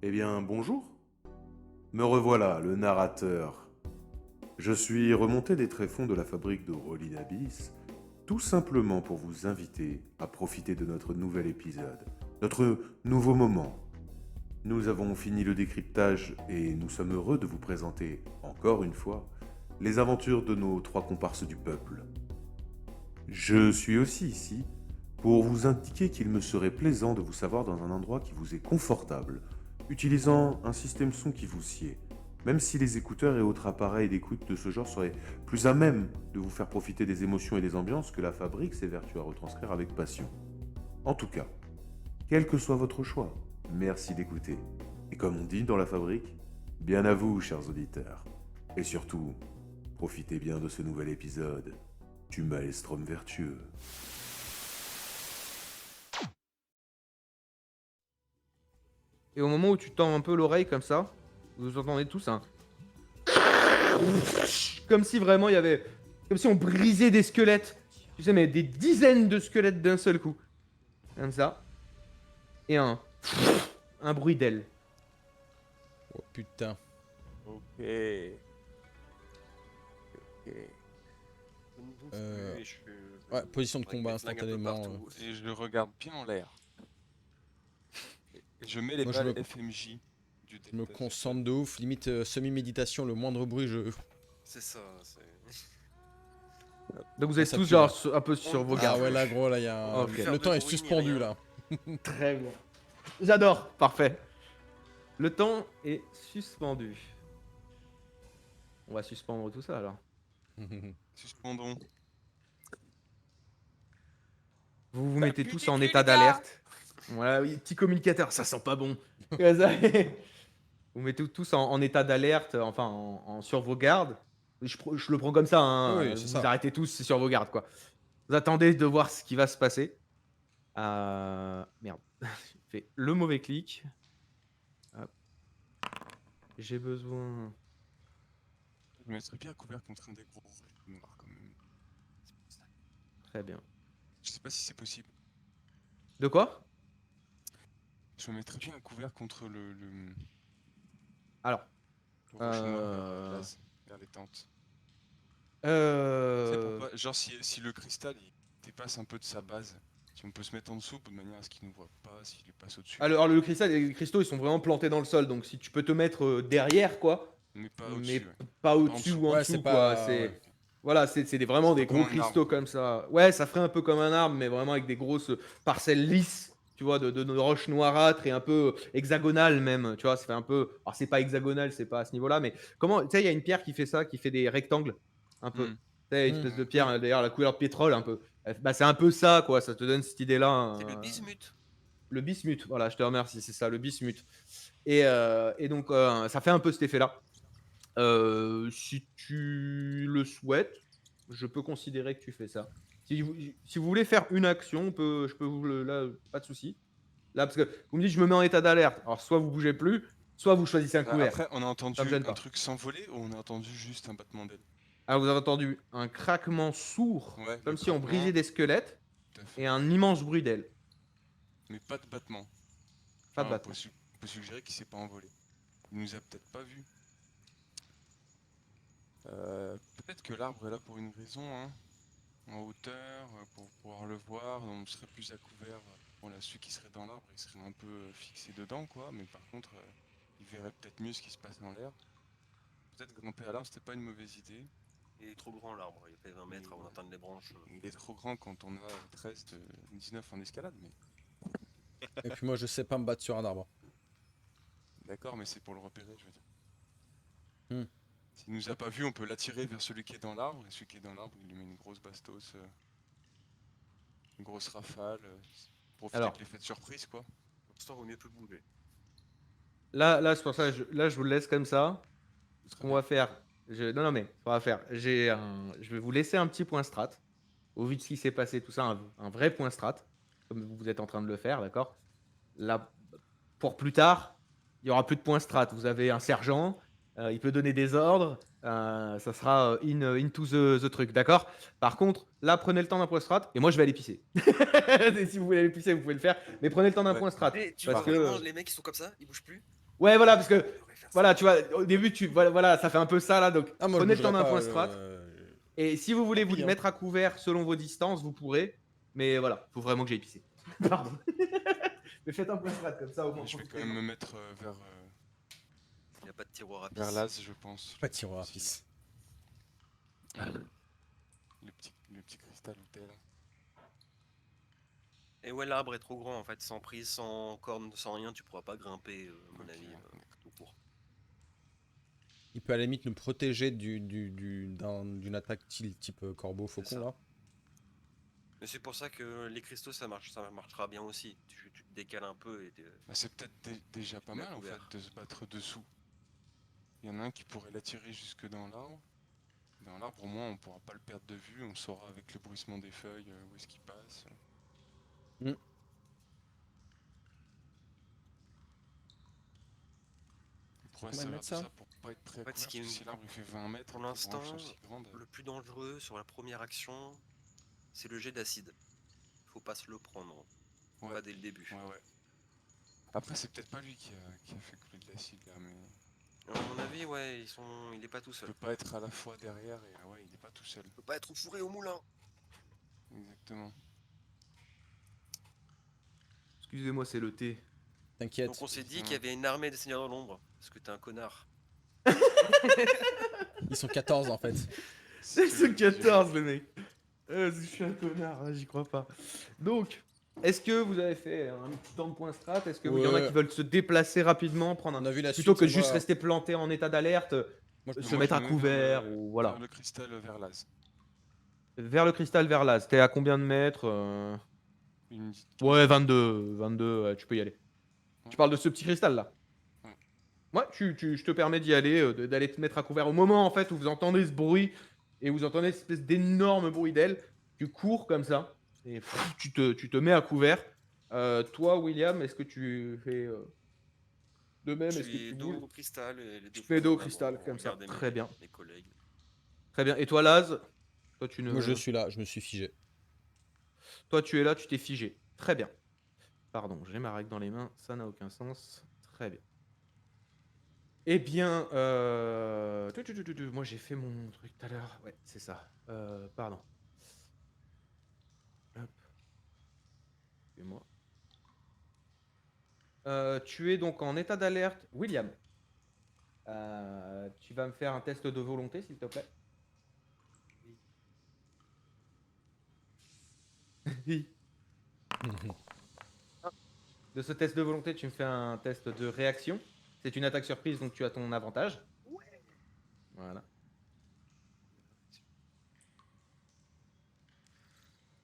Eh bien, bonjour. Me revoilà, le narrateur. Je suis remonté des tréfonds de la fabrique de Rolling Abyss, tout simplement pour vous inviter à profiter de notre nouvel épisode, notre nouveau moment. Nous avons fini le décryptage et nous sommes heureux de vous présenter, encore une fois, les aventures de nos trois comparses du peuple. Je suis aussi ici pour vous indiquer qu'il me serait plaisant de vous savoir dans un endroit qui vous est confortable, utilisant un système son qui vous sied, même si les écouteurs et autres appareils d'écoute de ce genre seraient plus à même de vous faire profiter des émotions et des ambiances que la fabrique s'évertue à retranscrire avec passion. En tout cas, quel que soit votre choix, merci d'écouter. Et comme on dit dans la fabrique, bien à vous, chers auditeurs. Et surtout, profitez bien de ce nouvel épisode du Maelstrom vertueux. Et au moment où tu tends un peu l'oreille comme ça, vous entendez tous un. Comme si vraiment il y avait. Comme si on brisait des squelettes. Tu sais, mais des dizaines de squelettes d'un seul coup. Comme ça. Et un bruit d'aile. Oh putain. Ok. Ok. Je ne bouge Euh, plus et Ouais, position de combat flingue un peu instantanément. partout et je le regarde bien en l'air. Et je mets les Moi, balles FMJ du je me Delta concentre de ouf, limite semi-méditation, le moindre bruit, je. C'est ça, c'est. Donc vous Ah, êtes ça tous pue, genre là. un peu sur vos Ah Ah gardes. ouais, là, gros, là, il y a un. Ok. Le Faire temps de est bruit, ni suspendu, rien. là. Très bien. J'adore. Parfait. Le temps est suspendu. On va suspendre tout ça alors. Suspendons. Vous vous T'as mettez plus tous du en cul, état les gars. d'alerte. Voilà, oui, petit communicateur, ça sent pas bon. Comme ça. Vous mettez tous en état d'alerte, enfin sur vos gardes. Je le prends comme ça, Oui, hein. c'est Vous vous ça. arrêtez tous sur vos gardes, quoi. Vous attendez de voir ce qui va se passer. Merde, j'ai fait le mauvais clic. Hop. J'ai besoin. Je me mettrais bien couvert contre un des gros rochers noirs quand même. Très bien. Je sais pas si c'est possible. De quoi? Je me mettrais bien un couvert contre Alors. le rocher noir vers la Euh... base, vers les tentes. Tu sais euh, pourquoi? Genre si le cristal il dépasse un peu de sa base, si on peut se mettre en dessous de manière à ce qu'il nous voit pas, s'il lui passe au-dessus. Alors, le cristal et les cristaux, ils sont vraiment plantés dans le sol. Donc, si tu peux te mettre derrière, quoi. Mais pas Mais au-dessus, ouais. pas Pas en au-dessus dessous. ou en Ouais, c'est dessous, quoi. pas. Ouais. Voilà, vraiment C'est des pas comme gros un cristaux arbre, quoi. comme ça. Ouais, ça ferait un peu comme un arbre, mais vraiment avec des grosses parcelles lisses, tu vois, de roches noirâtres et un peu hexagonales même. Tu vois, ça fait un peu. Alors, c'est pas hexagonal, c'est pas à ce niveau-là, mais comment. Tu sais, il y a une pierre qui fait ça, qui fait des rectangles, un peu. Hmm. Tu sais, une Hmm. espèce de Oui. pierre, d'ailleurs, la couleur de pétrole, un peu. Bah, c'est un peu ça, quoi. Ça te donne cette idée-là. C'est le bismuth. Le bismuth, voilà, je te remercie, c'est ça, le bismuth. Et donc, ça fait un peu cet effet-là. Si tu le souhaites, je peux considérer que tu fais ça. Si vous voulez faire une action, je peux vous le. Là, pas de souci. Là, parce que vous me dites, je me mets en état d'alerte. Alors, soit vous bougez plus, soit vous choisissez un couvert. Après, on a Ça me entendu gêne un pas. truc s'envoler ou on a entendu juste un battement d'aile? Alors, vous avez entendu un craquement sourd, Ouais, le comme si on craquement, brisait des squelettes, tout à fait. et un immense bruit d'ailes. Mais pas de battement. Pas de Enfin, battement. on peut suggérer qu'il s'est pas envolé. Il nous a peut-être pas vu. Peut-être que l'arbre est là pour une raison, hein. En hauteur, pour pouvoir le voir, on serait plus à couvert. Bon, là, celui qui serait dans l'arbre, il serait un peu fixé dedans, quoi. Mais par contre, il verrait peut-être mieux ce qui se passe dans l'air. Peut-être que grimper à l'arbre, c'était pas une mauvaise idée. Il est trop grand l'arbre, il fait 20 mètres avant d'atteindre les branches. Il est trop grand quand on a 13, 19 en escalade, mais Et puis moi, je sais pas me battre sur un arbre. d'accord, mais c'est pour le repérer, je veux dire. Hmm. S'il nous a pas vu, on peut l'attirer vers celui qui est dans l'arbre, et celui qui est dans l'arbre, il lui met une grosse bastos, une grosse rafale, profiter Alors. de l'effet de surprise, quoi. Pour l'instant, vaut mieux plus bouger. Là, c'est pour ça, là, je vous le laisse comme ça. Ce Très qu'on bien. va faire, non, non, mais ce qu'on va faire, je vais vous laisser un petit point strat. Au vu de ce qui s'est passé, tout ça, un vrai point strat, comme vous êtes en train de le faire, d'accord? Là, pour plus tard, il n'y aura plus de point strat. Vous avez un sergent, il peut donner des ordres, ça sera into the truc, d'accord? Par contre, là, prenez le temps d'un point strat, et moi, je vais aller pisser. Et si vous voulez aller pisser, vous pouvez le faire, mais prenez le temps d'un Ouais. point strat. Et tu Parce vois que, vraiment les mecs qui sont comme ça, ils bougent plus. Ouais, voilà, parce que voilà, tu vois, au début, voilà, ça fait un peu ça là, donc Ah, moi, je prenez le temps bougerai d'un pas. point strat. Et si vous voulez Tant vous pis, hein. mettre à couvert selon vos distances, vous pourrez. Mais voilà, faut vraiment que j'aille pisser. Pardon. Mais faites un point strat comme ça au moins. Je vais quand même me mettre Il n'y a pas de tiroir à pisse. vers l'as, je pense. Pas de tiroir à pisse. Le petit cristal où t'es là. Et ouais, l'arbre est trop grand en fait, sans prise, sans corne, sans rien, tu pourras pas grimper, à mon Ok, avis, d'accord. tout court. Il peut à la limite nous protéger d'une attaque type corbeau faucon ça. là. Mais c'est pour ça que les cristaux ça marchera bien aussi. Tu te décales un peu et Bah, c'est peut-être déjà pas Mais à mal en couvert. fait de se battre dessous. Il y en a un qui pourrait l'attirer jusque dans l'arbre. Dans l'arbre, au moins, on pourra pas le perdre de vue. On saura avec le bruissement des feuilles où est-ce qu'il passe. Mm. On pourrait On va servir de mettre ça. ça pour pas être très à En fait, ce couvert, qui est parce que si l'arbre il fait 20 mètres, pour et que les l'instant, branches sont aussi grandes, le plus dangereux sur la première action, c'est le jet d'acide. Faut pas se le prendre, ouais, pas dès le début. ouais. Après, c'est peut-être pas lui qui a fait couler de l'acide là, mais À mon avis, ouais, il est pas tout il seul. peut pas être à la fois derrière et ouais, il est pas tout seul. Il peut pas être fourré au moulin. Exactement. Excusez-moi, c'est le thé. T'inquiète. Donc on s'est dit qu'il y avait une armée des seigneurs de l'ombre, parce que t'es un connard. Ils sont 14 en fait. C'est ce 14 le mec. Je suis un connard, hein, j'y crois pas. Donc, est-ce que vous avez fait un petit temps de point strat? Est-ce qu'il y en a Ouais. qui veulent se déplacer rapidement, prendre On un... a vu la plutôt suite, que moi- juste rester planté en état d'alerte, Moi, je- se Moi, mettre je à me mets couvert vers ou voilà. vers le cristal vers l'as. Vers le cristal, vers l'as. T'es à combien de mètres Une petite Ouais, quinzaine. 22, tu peux y aller. Tu parles de ce petit cristal là? Ouais. Ouais, je te permets d'y aller, d'aller te mettre à couvert. Au moment en fait où vous entendez ce bruit et vous entendez cette espèce d'énorme bruit d'aile, tu cours comme ça et tu te mets à couvert. Toi, William, est-ce que tu fais de même? Je Est-ce que suis tu dos bouges? au cristal et les Tu deux fais dos au fous en cristal avant, comme ça. regarder Très bien. mes collègues. Très bien. Et toi, Laz? Toi, Moi, je suis là, je me suis figé. Toi, tu es là, tu t'es figé. Très bien. Pardon, j'ai ma règle dans les mains, ça n'a aucun sens. Très bien. Eh bien, moi j'ai fait mon truc tout à l'heure. Ouais, c'est ça. Pardon. Hop. Excusez-moi. Tu es donc en état d'alerte, William. Tu vas me faire un test de volonté, s'il te plaît. Oui. De ce test de volonté, tu me fais un test de réaction. C'est une attaque surprise, donc tu as ton avantage. Voilà.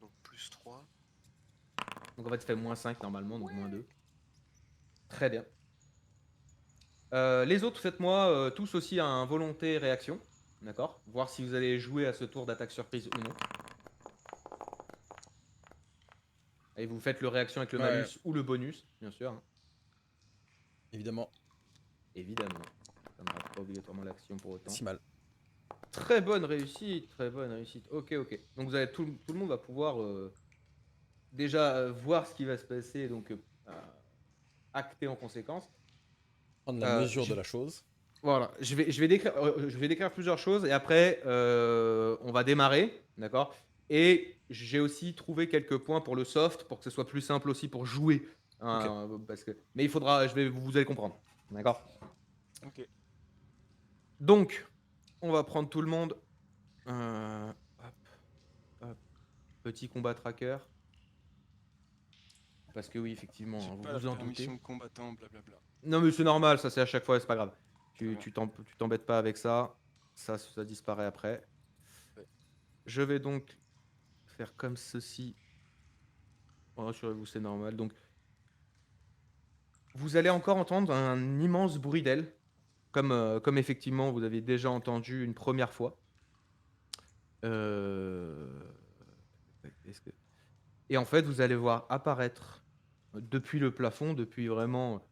Donc plus 3. Donc en fait, ça fait -5 normalement, donc -2. Très bien. Les autres, faites-moi tous aussi un volonté réaction. D'accord? Voir si vous allez jouer à ce tour d'attaque surprise ou non. Et vous faites le réaction avec le Ouais. malus ou le bonus, bien sûr, hein. Évidemment, Évidemment. Ça ne rate pas obligatoirement l'action pour autant. si mal. Très bonne réussite, très bonne réussite. Ok, ok. Donc vous avez tout le monde va pouvoir déjà voir ce qui va se passer, donc acter en conséquence. Prendre la mesure j'ai- de la chose. Voilà, je vais décrire plusieurs choses et après on va démarrer, d'accord? Et j'ai aussi trouvé quelques points pour le soft pour que ce soit plus simple aussi pour jouer, hein, parce que mais il faudra, vous allez comprendre, d'accord? Ok. Donc on va prendre tout le monde. Hop, hop. Petit combat tracker. Parce que oui, effectivement, J'ai hein, vous pas la vous en permission doutez. combattant, blablabla. Non mais c'est normal, ça c'est à chaque fois, c'est pas grave. Très bien. Tu t'embêtes pas avec ça. Ça disparaît après. Ouais. Je vais donc faire comme ceci. Oh, rassurez-vous, c'est normal. Donc, vous allez encore entendre un immense bruit d'aile, comme effectivement vous avez déjà entendu une première fois. Est-ce que- Et en fait, vous allez voir apparaître depuis le plafond, depuis vraiment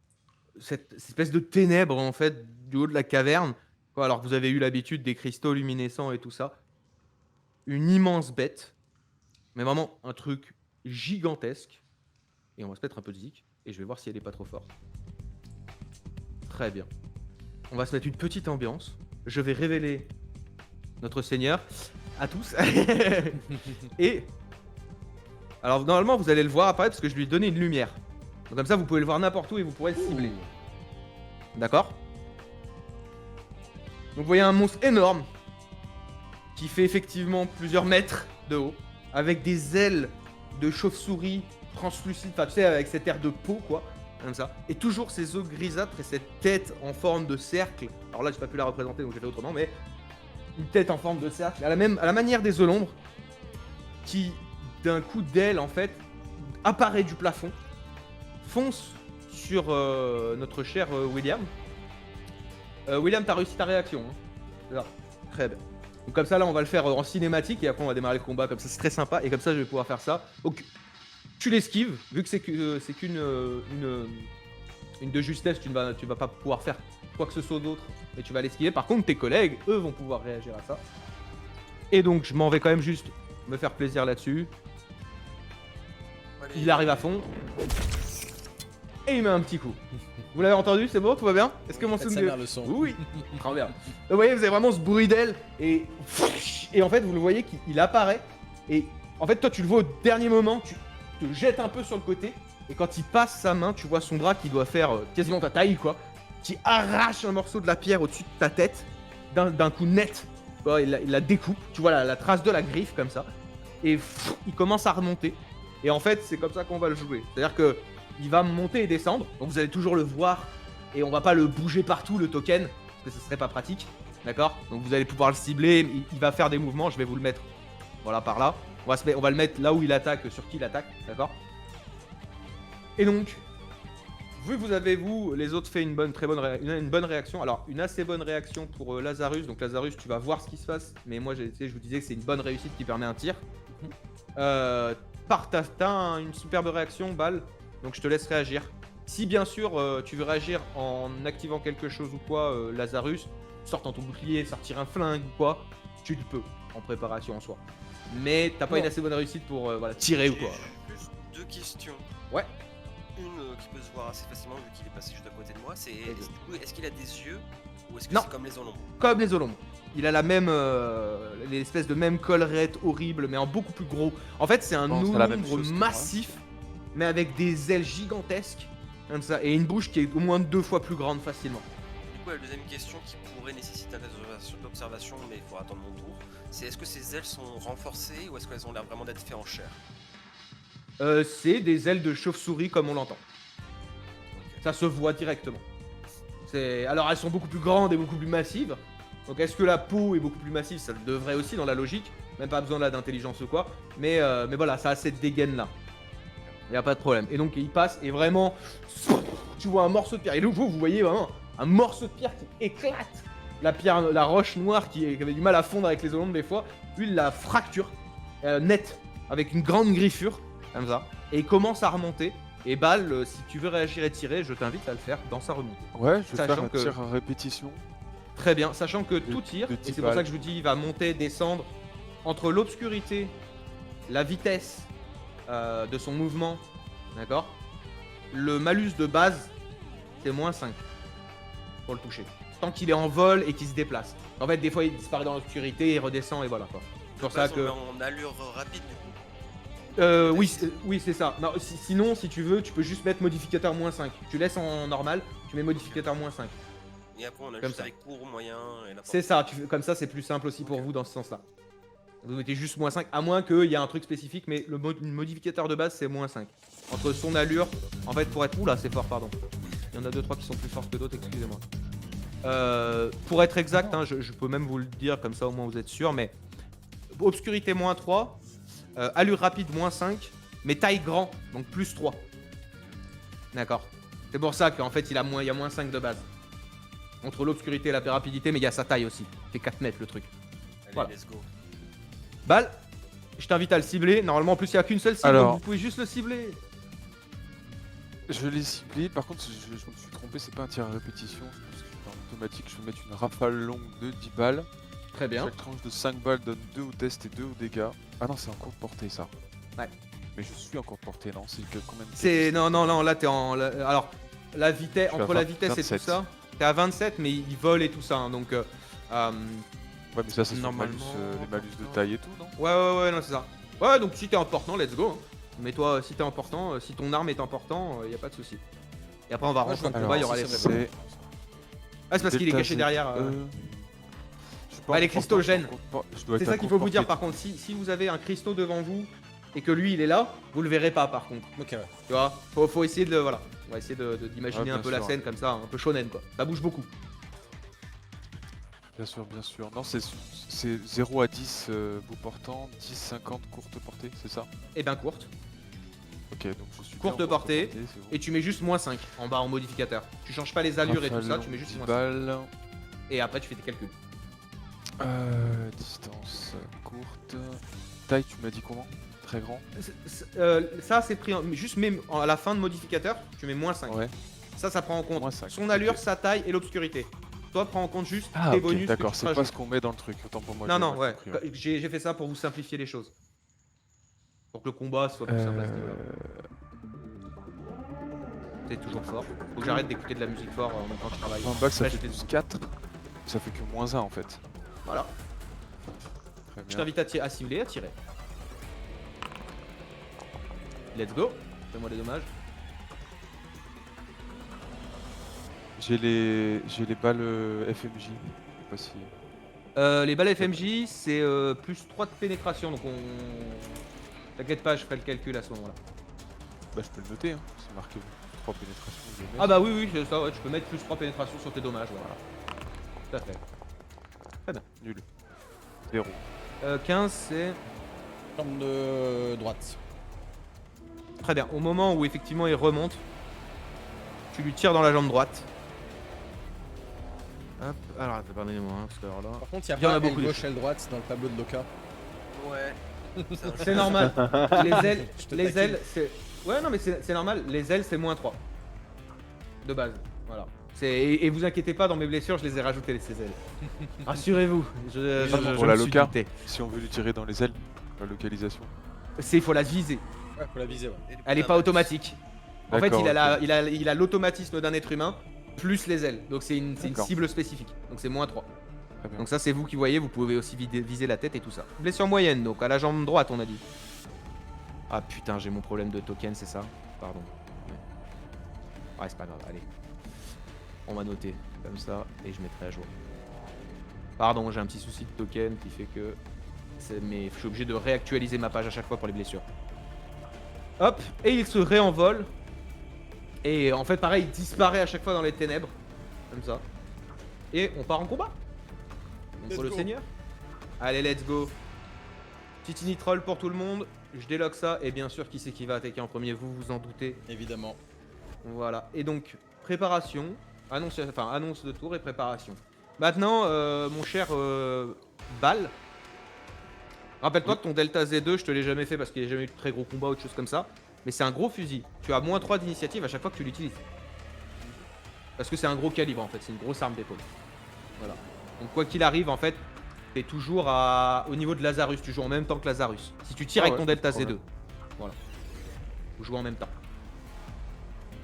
cette espèce de ténèbres en fait du haut de la caverne, quoi, alors que vous avez eu l'habitude des cristaux luminescents et tout ça, une immense bête, mais vraiment un truc gigantesque. Et on va se mettre un peu de zik et je vais voir si elle est pas trop forte. Très bien. On va se mettre une petite ambiance. Je vais révéler notre Seigneur à tous. Et alors normalement vous allez le voir apparaître parce que je lui ai donné une lumière. Donc comme ça vous pouvez le voir n'importe où et vous pourrez le cibler. D'accord? Donc vous voyez un monstre énorme qui fait effectivement plusieurs mètres de haut, avec des ailes de chauve-souris translucides, enfin tu sais avec cette air de peau quoi, comme ça, et toujours ces os grisâtres et cette tête en forme de cercle. Alors là j'ai pas pu la représenter donc j'ai fait autrement, mais une tête en forme de cercle, à la manière des œufs l'ombre, qui d'un coup d'aile en fait apparaît du plafond, fonce sur notre cher William. William, t'as réussi ta réaction. Hein. Là. Très bien. Donc comme ça, là, on va le faire en cinématique et après, on va démarrer le combat. Comme ça, c'est très sympa. Et comme ça, je vais pouvoir faire ça. Donc, tu l'esquives. Vu que c'est qu'une une de justesse, tu vas pas pouvoir faire quoi que ce soit d'autre. Mais tu vas l'esquiver. Par contre, tes collègues, eux, vont pouvoir réagir à ça. Et donc, je m'en vais quand même juste me faire plaisir là-dessus. Allez. Il arrive à fond. Et il met un petit coup. Vous l'avez entendu, c'est bon, tout va bien? Est-ce que mon Faites son sa de... mère le son. Oui, très bien. Vous voyez, vous avez vraiment ce bruit d'aile et en fait, vous le voyez qu'il apparaît et en fait, toi, tu le vois au dernier moment, tu te jettes un peu sur le côté et quand il passe sa main, tu vois son bras qui doit faire quasiment ta taille, quoi, qui arrache un morceau de la pierre au-dessus de ta tête d'un coup net. Ouais, il la découpe, tu vois la trace de la griffe comme ça et il commence à remonter. Et en fait, c'est comme ça qu'on va le jouer. C'est-à-dire que il va monter et descendre, donc vous allez toujours le voir et on va pas le bouger partout le token parce que ce serait pas pratique, d'accord? Donc vous allez pouvoir le cibler, il va faire des mouvements, je vais vous le mettre voilà par là. On va le mettre là où il attaque, sur qui il attaque, d'accord? Et donc, vu que vous avez les autres fait une bonne réaction, alors une assez bonne réaction pour Lazarus, donc Lazarus tu vas voir ce qui se passe, mais moi je vous disais que c'est une bonne réussite qui permet un tir. T'as une superbe réaction, Bal. Donc je te laisse réagir. Si bien sûr tu veux réagir en activant quelque chose ou quoi, Lazarus, sortant ton bouclier, sortir un flingue ou quoi, tu le peux en préparation en soi. Mais t'as pas une assez bonne réussite pour voilà, tirer ou quoi. J'ai juste deux questions. Ouais. Une qui peut se voir assez facilement vu qu'il est passé juste à côté de moi, c'est Vas-y. est-ce qu'il a des yeux ou est-ce que Non. c'est comme les Olombes? Comme les Olombes. Il a la même, l'espèce de même collerette horrible, mais en beaucoup plus gros. En fait, c'est un Bon, c'est la même Olombre chose que moi. massif, mais avec des ailes gigantesques, comme ça, et une bouche qui est au moins 2 fois plus grande facilement. Du coup, la deuxième question qui pourrait nécessiter un test d'observation, mais il faut attendre mon tour, c'est est-ce que ses ailes sont renforcées ou est-ce qu'elles ont l'air vraiment d'être faites en chair? C'est des ailes de chauve-souris comme on l'entend. Ok. Ça se voit directement. Alors elles sont beaucoup plus grandes et beaucoup plus massives. Donc est-ce que la peau est beaucoup plus massive? Ça le devrait aussi dans la logique. Même pas besoin là d'intelligence ou quoi. Mais voilà, ça a cette dégaine là. Y a pas de problème. Et donc il passe et vraiment, tu vois un morceau de pierre. Et donc vous voyez vraiment un morceau de pierre qui éclate. La pierre, la roche noire qui avait du mal à fondre avec les olombes des fois. Lui il la fracture net avec une grande griffure comme ça. Et il commence à remonter. Et Bal, si tu veux réagir et tirer, je t'invite à le faire dans sa remontée. Ouais, je vais Sachant faire un que- tir à répétition. Très bien, sachant que tout tire, de et 10 c'est pour ça balles. que je vous dis, il va monter, descendre, entre l'obscurité, la vitesse de son mouvement, d'accord? Le malus de base, c'est moins 5 pour le toucher. Tant qu'il est en vol et qu'il se déplace. En fait, des fois, il disparaît dans l'obscurité, il redescend, et voilà quoi. C'est pour ça Base, que... on met en allure rapide du coup. Oui, c'est ça. Non, sinon, si tu veux, tu peux juste mettre modificateur moins 5. Tu laisses en normal, tu mets modificateur moins 5. Et après on a Comme juste ça. avec court, moyen et n'importe. C'est ça, comme ça c'est plus simple aussi pour vous dans ce sens-là. Vous mettez juste moins 5, à moins qu'il y ait un truc spécifique, mais le modificateur de base c'est moins 5. Entre son allure, en fait pour être... Oula c'est fort, pardon. Il y en a 2-3 qui sont plus forts que d'autres, excusez-moi. Pour être exact, hein, je peux même vous le dire, comme ça au moins vous êtes sûr, mais... Obscurité moins 3, allure rapide moins 5, mais taille grand, donc plus 3. D'accord. C'est pour ça qu'en fait il y a moins 5 de base. Entre l'obscurité et la rapidité, mais il y a sa taille aussi. Il fait 4 mètres le truc. Allez, Voilà. let's go. Bal, je t'invite à le cibler. Normalement, en plus, il n'y a qu'une seule cible, Alors. donc vous pouvez juste le cibler. Je l'ai ciblé, par contre je me suis trompé, c'est pas un tir à répétition, parce que c'est en automatique, je vais mettre une rafale longue de 10 balles. Très bien. Chaque tranche de 5 balles donne 2 au test et 2 au dégâts. Ah non, c'est en courte portée ça. Ouais. Mais je suis en courte portée, non? C'est combien de C'est non, là t'es en. Alors, la vitesse, Je suis à entre la vitesse et tout 27. ça. T'es à 27, mais il vole et tout ça. Hein, donc, Ouais, mais ça, c'est sur Normalement, les malus de taille et tout, non? ouais, non, c'est ça. Ouais, donc si t'es important, let's go. Hein. Mais toi, si t'es important, si ton arme est important, y a pas de souci. Et après, on va Moi, je rentrer en vois combat, il y aura si les ça vrais. va C'est. Ah, c'est parce qu'il est caché derrière. Bah, les cristaux gênent. C'est ça qu'il faut vous dire par contre. Si vous avez un cristaux devant vous et que lui il est là, vous le verrez pas par contre. Ok, ouais. Tu vois, faut essayer de. Voilà. On va essayer d'imaginer Ouais, un peu bien la sûr. scène comme ça, un peu shonen quoi. Ça bouge beaucoup. Bien sûr, bien sûr. Non, c'est 0 à 10 bout portant, 10, 50 courte portée, c'est ça? Et ben courte. Ok, donc je suis Courte bien en portée, c'est bon. Et tu mets juste -5 en bas en modificateur. Tu changes pas les allures et tout ça, Rafale tu mets juste 10 -5. balles. Et après tu fais tes calculs. Distance courte. Taille, tu m'as dit comment? Très grand? Ça c'est pris juste même à la fin de modificateur, tu mets -5. Ouais. Ça prend en compte -5, son allure, ok. sa taille et l'obscurité. Toi prends en compte juste Ah, tes ok, bonus. que d'accord, tu c'est pas rajoutes. ce qu'on met dans le truc, autant pour moi. Non, j'ai non, mal ouais. compris, ouais. J'ai fait ça pour vous simplifier les choses. Pour que le combat soit plus simple à ce niveau-là. C'est toujours fort. Faut que j'arrête d'écouter de la musique fort en même temps que je travaille. 20 balles, ça Là, fait je fais- plus 4. Ça fait que -1 en fait. Voilà. Très Je bien. t'invite à cibler, à tirer. Let's go. Fais-moi des dommages. J'ai les balles FMJ. Je sais pas si. Les balles FMJ, c'est plus 3 de pénétration. Donc on. T'inquiète pas, je ferai le calcul à ce moment-là. Bah, je peux le noter, hein. C'est marqué 3 pénétrations. je vais Ah mettre. bah oui, c'est ça, ouais, tu peux mettre plus 3 pénétrations sur tes dommages. Voilà. Tout à fait. Nul. 0. 15, c'est. Jambe de droite. Très bien. Au moment où effectivement il remonte, tu lui tires dans la jambe droite. Hop, alors pardonnez-moi, hein, parce que alors là. Par contre, il y a Il y en a pas beaucoup aile de gauche, aile droite dans le tableau de Loka. Ouais. C'est normal. Les ailes, Je te les taquine. ailes, c'est. Ouais, non, mais c'est normal. Les ailes, c'est -3. De base. Voilà. Et vous inquiétez pas, dans mes blessures, je les ai rajoutées, ces ailes. Rassurez-vous. Pour la me suis Loka. douté. Si on veut lui tirer dans les ailes, la localisation. Il faut la viser. Ouais, faut la viser, ouais. Et du coup, Elle est la pas max. automatique. En fait, D'accord, ok. il a l'automatisme d'un être humain plus les ailes. Donc c'est une D'accord. cible spécifique. Donc c'est -3. Très bien. Donc ça c'est vous qui voyez, vous pouvez aussi viser la tête et tout ça. Blessure moyenne, donc à la jambe droite on a dit. Ah putain, j'ai mon problème de token, c'est ça? Pardon. Ouais, c'est pas grave, allez. On va noter comme ça et je mettrai à jour. Pardon, j'ai un petit souci de token qui fait que... Mais je suis obligé de réactualiser ma page à chaque fois pour les blessures. Hop, et il se réenvole. Et en fait pareil, il disparaît à chaque fois dans les ténèbres. Comme ça. Et on part en combat. Let's Contre le go. seigneur. Allez, let's go. Titini troll pour tout le monde. Je déloque ça. Et bien sûr, qui c'est qui va attaquer en premier? Vous vous en doutez. Évidemment. Voilà. Et donc, préparation. Annonce de tour et préparation. Maintenant, mon cher Bal. Rappelle-toi que ton Delta Z2, je te l'ai jamais fait parce qu'il n'y a jamais eu de très gros combat ou autre chose comme ça. Mais c'est un gros fusil. Tu as -3 d'initiative à chaque fois que tu l'utilises. Parce que c'est un gros calibre en fait. C'est une grosse arme d'épaule. Voilà. Donc quoi qu'il arrive, en fait, t'es toujours au niveau de Lazarus. Tu joues en même temps que Lazarus. Si tu tires Ah avec ouais, ton Delta pas de Z2. Voilà. Vous jouez en même temps.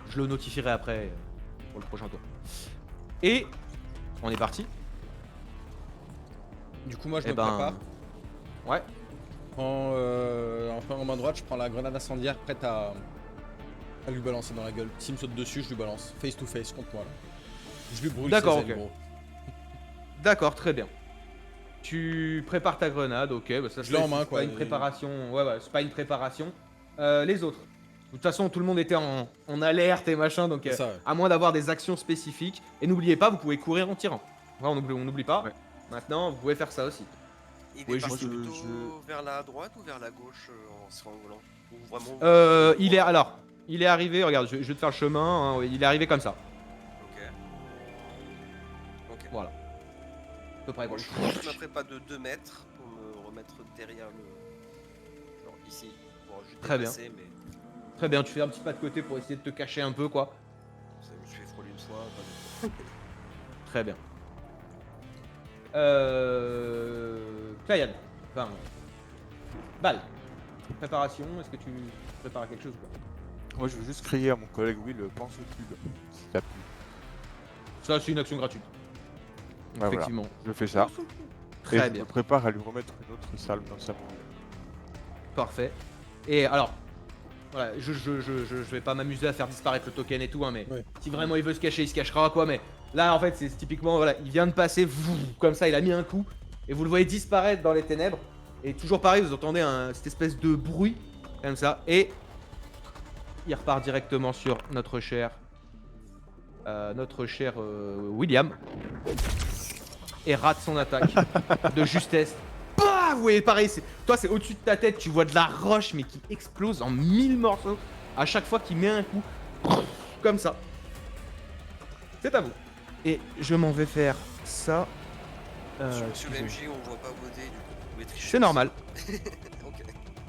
Je le notifierai après pour le prochain tour. Et on est parti. Du coup, moi, je Eh me ben, prépare. Ouais. En main droite, je prends la grenade incendiaire prête à lui balancer dans la gueule. S'il me saute dessus, je lui balance. Face to face, contre moi là. Je lui brûle D'accord, ses ailes, ok. gros. D'accord, très bien. Tu prépares ta grenade, ok. Bah ça, Je l'ai en main, c'est quoi. pas une préparation. Ouais, c'est pas une préparation. Les autres. De toute façon, tout le monde était en alerte et machin, donc C'est ça, ouais. à moins d'avoir des actions spécifiques. Et n'oubliez pas, vous pouvez courir en tirant. Ouais, on n'oublie pas. Ouais. Maintenant, vous pouvez faire ça aussi. Il Oui, est parti je- plutôt je- vers la droite ou vers la gauche en se renvolant? Ou vraiment Il est arrivé, regarde, je vais te faire le chemin, hein, oui, il est arrivé comme ça. Ok. Ok. Voilà. À peu près, Moi, quoi. je me prépa de 2 mètres pour me remettre derrière le. Genre ici. Pour juste Très bien. dépasser, mais Très bien, tu fais un petit pas de côté pour essayer de te cacher un peu, quoi. ça me suis fait frôler une fois. Très bien. Clayane. Enfin. Balle. Préparation, est-ce que tu prépares quelque chose ou pas? Moi, je veux juste crier à mon collègue Will, pense au cube. S'il a plu. Ça, c'est une action gratuite. voilà. Effectivement. Je fais ça. Et Très je bien. me prépare à lui remettre une autre salve dans sa main. Parfait. Et alors, voilà, je vais pas m'amuser à faire disparaître le token et tout, hein, mais Ouais. si vraiment il veut se cacher, il se cachera quoi. Mais là, en fait, c'est typiquement, voilà, il vient de passer, comme ça, il a mis un coup, et vous le voyez disparaître dans les ténèbres. Et toujours pareil, vous entendez cette espèce de bruit, comme ça, et il repart directement sur notre cher William, et rate son attaque de justesse. Bah, vous voyez, pareil, toi c'est au-dessus de ta tête, tu vois de la roche mais qui explose en 1000 morceaux à chaque fois qu'il met un coup. Comme ça. C'est à vous. Et je m'en vais faire ça. Sur le MJ, on voit pas voter, du coup, vous pouvez tricher. C'est normal. Ok.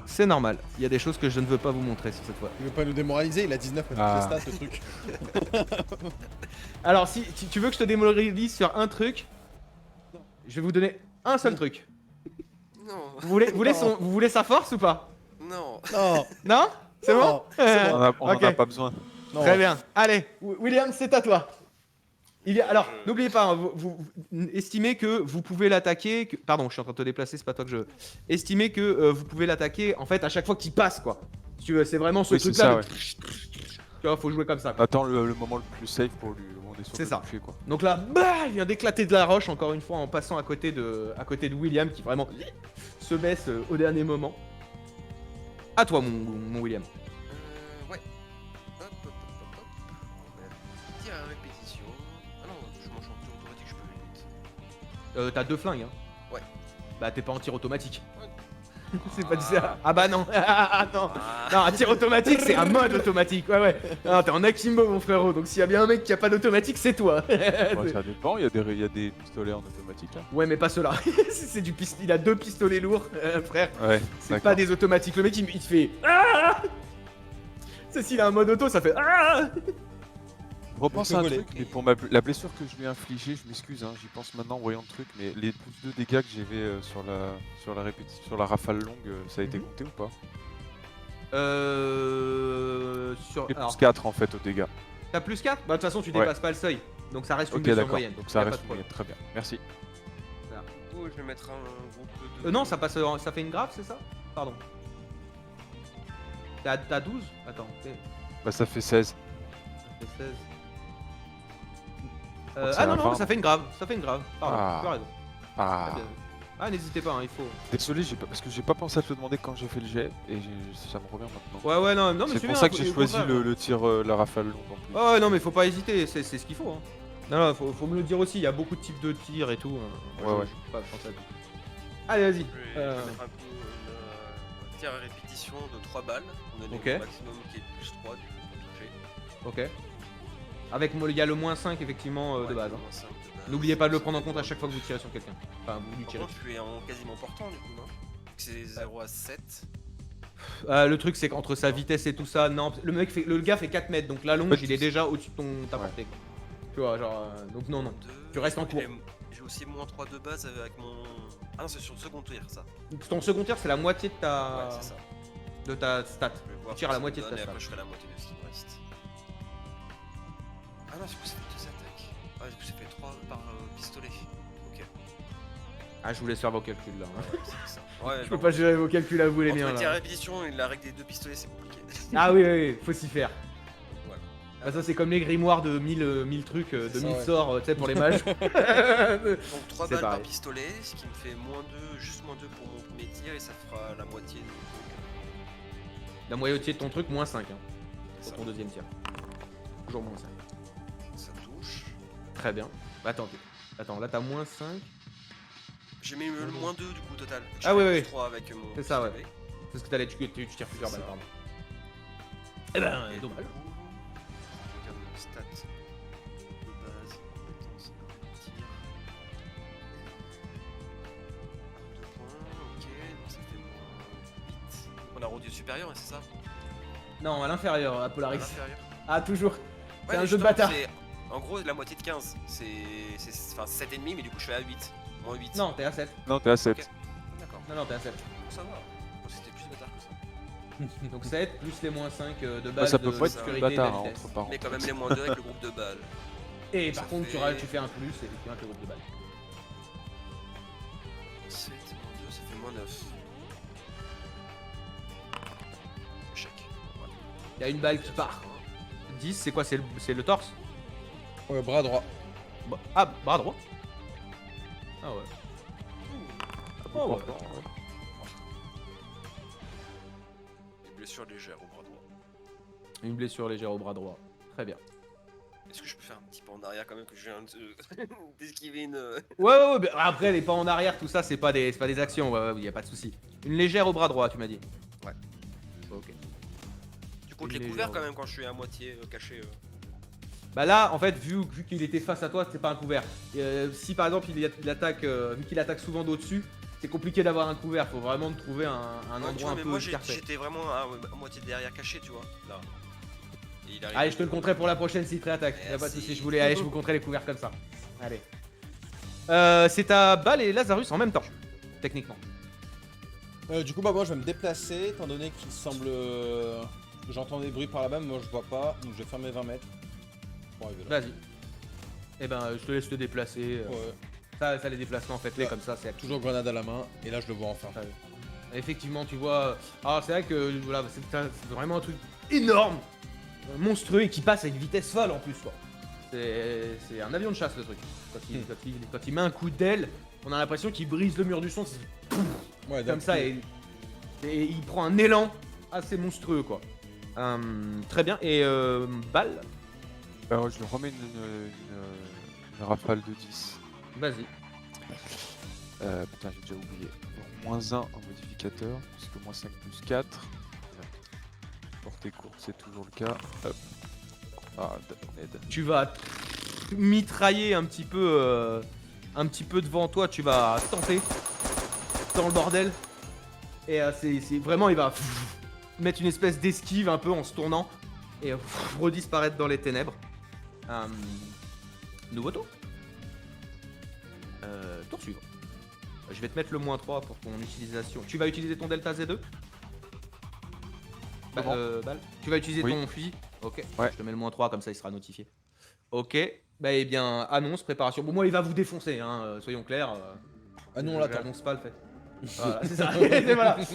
C'est normal. Il y a des choses que je ne veux pas vous montrer sur cette fois. Il veut pas nous démoraliser, il a 19 avec Ah. les stats, le truc. Alors, si tu veux que je te démoralise sur un truc, je vais vous donner un seul truc. Non, Vous voulez sa force ou pas? non. Non, Non? C'est bon? non, c'est bon. On en Ok. a pas besoin. Non. Très bien. Allez, William, c'est à toi. Alors, n'oubliez pas, hein, vous estimez que vous pouvez l'attaquer. Pardon, je suis en train de te déplacer, c'est pas toi que je. Estimez que vous pouvez l'attaquer en fait à chaque fois qu'il passe, quoi. Si tu veux, c'est vraiment ce Oui, c'est truc-là. ça, de- ouais. Tu vois, faut jouer comme ça. Quoi. Attends le moment le plus safe pour lui. On est sûr C'est de ça. le toucher, quoi. Donc là, bah, il vient d'éclater de la roche encore une fois en passant à côté de William qui vraiment se baisse au dernier moment. À toi, mon William. Ouais. Hop, hop, hop, hop, hop. On va tir à répétition. Ah non, je m'en chante automatique, je peux limite. T'as 2 flingues, hein. Ouais. Bah, t'es pas en tir automatique. Ouais. C'est pas du ça. Ah bah non. Ah non. Ah. Non, un tir automatique, c'est un mode automatique. Ouais, ouais. Non, t'es en akimbo, mon frérot. Donc s'il y a bien un mec qui a pas d'automatique, c'est toi. Ouais, ça dépend, il y a des pistolets en automatique là. Ouais, mais pas ceux-là. C'est du il a 2 pistolets lourds, frère. Ouais, C'est pas des automatiques. Le mec, il te fait. Ah c'est s'il a un mode auto, ça fait. Ah Je repense Le à un volet. truc, mais pour la blessure que je lui ai infligée, je m'excuse, hein, j'y pense maintenant en voyant le truc, mais les plus de dégâts que j'avais sur la rafale longue, ça a été Mhm. compté ou pas? Sur. Et Alors, plus 4 en fait aux dégâts. t'as plus 4? Bah, de toute façon, tu Ouais. dépasses pas le seuil. Donc ça reste une Ok, blessure d'accord. moyenne. Donc y ça a pas reste de problème. moyen. Très bien, merci. Du coup, je vais mettre un groupe de. Non, ça passe. Ça fait une grave, c'est ça? Pardon. T'as 12? Attends, Bah ça fait 16. ça fait 16. crois que c'est Ah à non, non, 20. ça fait une grave. Ça fait une grave. Pardon, Ah. tu as raison. Ah, Très bien. Ah, n'hésitez pas, hein, il faut. désolé, parce que j'ai pas pensé à te le demander quand j'ai fait le jet, et ça me revient maintenant. Ouais, ouais, non, mais C'est c'est pour bien, ça que faut- j'ai au choisi contraire. le tir, la rafale longue en plus. Ouais, non, mais faut pas hésiter, c'est ce qu'il faut. Hein. Non, non, faut me le dire aussi, il y a beaucoup de types de tirs et tout. Hein. Ouais, ouais. Je peux pas penser à tout. Allez, vas-y. Je vais mettre un coup un tir à répétition de 3 balles. On a le Ok. maximum qui est plus 3 du coup pour toucher. Ok. Avec il y a le moins 5 effectivement de Ouais, base. au hein. moins 5 de base. N'oubliez pas de le prendre en compte à chaque fois que vous tirez sur quelqu'un. Enfin, vous lui Par tirez. contre, je suis en quasiment portant du coup, non? C'est 0 à 7. Le truc, c'est qu'entre sa vitesse et tout ça, non, le gars fait 4 mètres, donc la longe, En fait, il est déjà au-dessus de ta Ouais. portée. Quoi. Tu vois, genre, donc non, non. 2. Tu restes en cours. J'ai aussi moins 3 de base avec mon. Ah non, c'est sur le second tir ça. Ton second tir, c'est la moitié de Ouais, ta, c'est ça. de ta stat. Je vais voir tires ce à la que moitié ça de me ta donne, et stat. après je ferai la moitié de ce qui me reste. Ah non, du coup ça fait 2 attaques. Ah, du coup ça fait 3 par pistolet. Ok. Ah, je vous laisse faire vos calculs là. hein. Ouais, c'est ça. Ouais, Je peux pas gérer vos calculs à vous les Entre miens le tir à là. répétition et la règle des 2 pistolets, c'est compliqué. Ah oui, oui, oui, faut s'y faire. Voilà. Bah, ça, c'est comme les grimoires de 1000 trucs, de C'est ça, 1000 ouais. sorts, tu sais, pour les mages. Donc 3 C'est balles par pareil. pistolet, ce qui me fait moins 2, juste moins 2 pour mon premier tir et ça fera la moitié de mon truc. La moitié de ton truc, moins 5 hein, Ça, pour ton deuxième tir. Toujours moins 5. ça touche. Très bien. Bah, attends, là t'as moins 5. J'ai mis le moins 2 du coup total. Ah J'ai ouais, fait ouais. plus 3 avec mon. C'est ça, ouais. pistolet. C'est ce que t'allais, tu tires plusieurs C'est balles, ça. pardon. Eh ben, Et dommage. du coup, je regarde mon stat de base, compétence, tir. 2 points, ok, donc ça fait moins 8. On a rendu supérieur, et c'est ça? Non, à l'inférieur, à À Polaris. l'inférieur. Ah, toujours. C'est Ouais, un mais jeu de justement, bâtard. En gros, la moitié de 15, c'est enfin 7,5, mais du coup je fais à 8. Moins 8. Non, t'es à 7. Non, t'es à 7. Ok. D'accord. Non, t'es à 7. Ça va. C'était plus bâtard que ça. Donc 7 plus les moins 5 de Bah, base ça de peut pas être sécurité bâtard et de hein, vitesse. entre parenthèses. Mais quand même les moins 2 avec le groupe de balles. Et par Ça contre, fait- tu fais un plus, effectivement, avec le groupe de balles. 7 moins 2, ça fait moins 9. Échec. Voilà. Il y a une balle qui part. 10, c'est quoi? C'est le torse? Ouais, bras droit. Ah, bras droit. Ah ouais. Oh, ouais. Des blessures légères au bras droit. Une blessure légère au bras droit. Très bien. Est-ce que je peux faire un petit pas en arrière quand même que je viens d'esquiver une. Ouais, mais après, les pas en arrière, tout ça, c'est pas des actions. Ouais, y a pas de souci. Une légère au bras droit, tu m'as dit. Ouais. Ok. Tu comptes Une les couverts légère, quand même quand je suis à moitié caché. Bah là, en fait, vu qu'il était face à toi, c'est pas un couvert. Si par exemple il attaque, vu qu'il attaque souvent d'au-dessus, c'est compliqué d'avoir un couvert. Faut vraiment trouver un Ouais, tu endroit vois, un mais peu moi écarté. j'étais vraiment à moitié derrière caché, tu vois. Là. Et il arrive. Allez, je te le compterai pour la prochaine s'il te réattaque. Y'a pas de Merci. souci, je vous compterai les couverts comme ça. Allez. C'est à Bal et Lazarus en même temps, techniquement. Du coup, bah, moi, je vais me déplacer, étant donné qu'il semble. J'entends des bruits par là-bas, mais moi, je vois pas. Donc, je vais faire mes 20 mètres. Pour arriver là. Vas-y. Eh ben, je te laisse te déplacer. Ouais, Ça, les déplacements, faites-les Ouais. comme ça, c'est toujours grenade à la main, et là, je le vois enfin. Effectivement, tu vois. Alors, c'est vrai que voilà, c'est vraiment un truc énorme, monstrueux et qui passe à une vitesse folle en plus, quoi. C'est un avion de chasse le truc. Quand il met un coup d'aile, on a l'impression qu'il brise le mur du son, c'est Ouais, comme ça, et il prend un élan assez monstrueux, quoi. Très bien, et Bal, Alors, je lui remets une rafale de 10. vas-y. Putain, j'ai déjà oublié. Donc, moins 1 en modificateur, puisque moins 5 plus 4. Portée courte, c'est toujours le cas. Hop. Ah, aide. Tu vas mitrailler un petit peu devant toi, tu vas tenter dans le bordel. Et c'est vraiment, il va mettre une espèce d'esquive un peu en se tournant et redisparaître dans les ténèbres. Nouveau tour. Tour suivant. Je vais te mettre le moins 3 pour ton utilisation. Tu vas utiliser ton Delta Z2 Comment Bal. Tu vas utiliser Oui. ton fusil. Ok. Ouais. Je te mets le moins 3 comme ça il sera notifié. Ok. Bah eh bien, annonce, préparation. Bon, moi il va vous défoncer, hein, soyons clairs. Ah non, on je l'attend. l'annonce pas le fait. Voilà, c'est ça.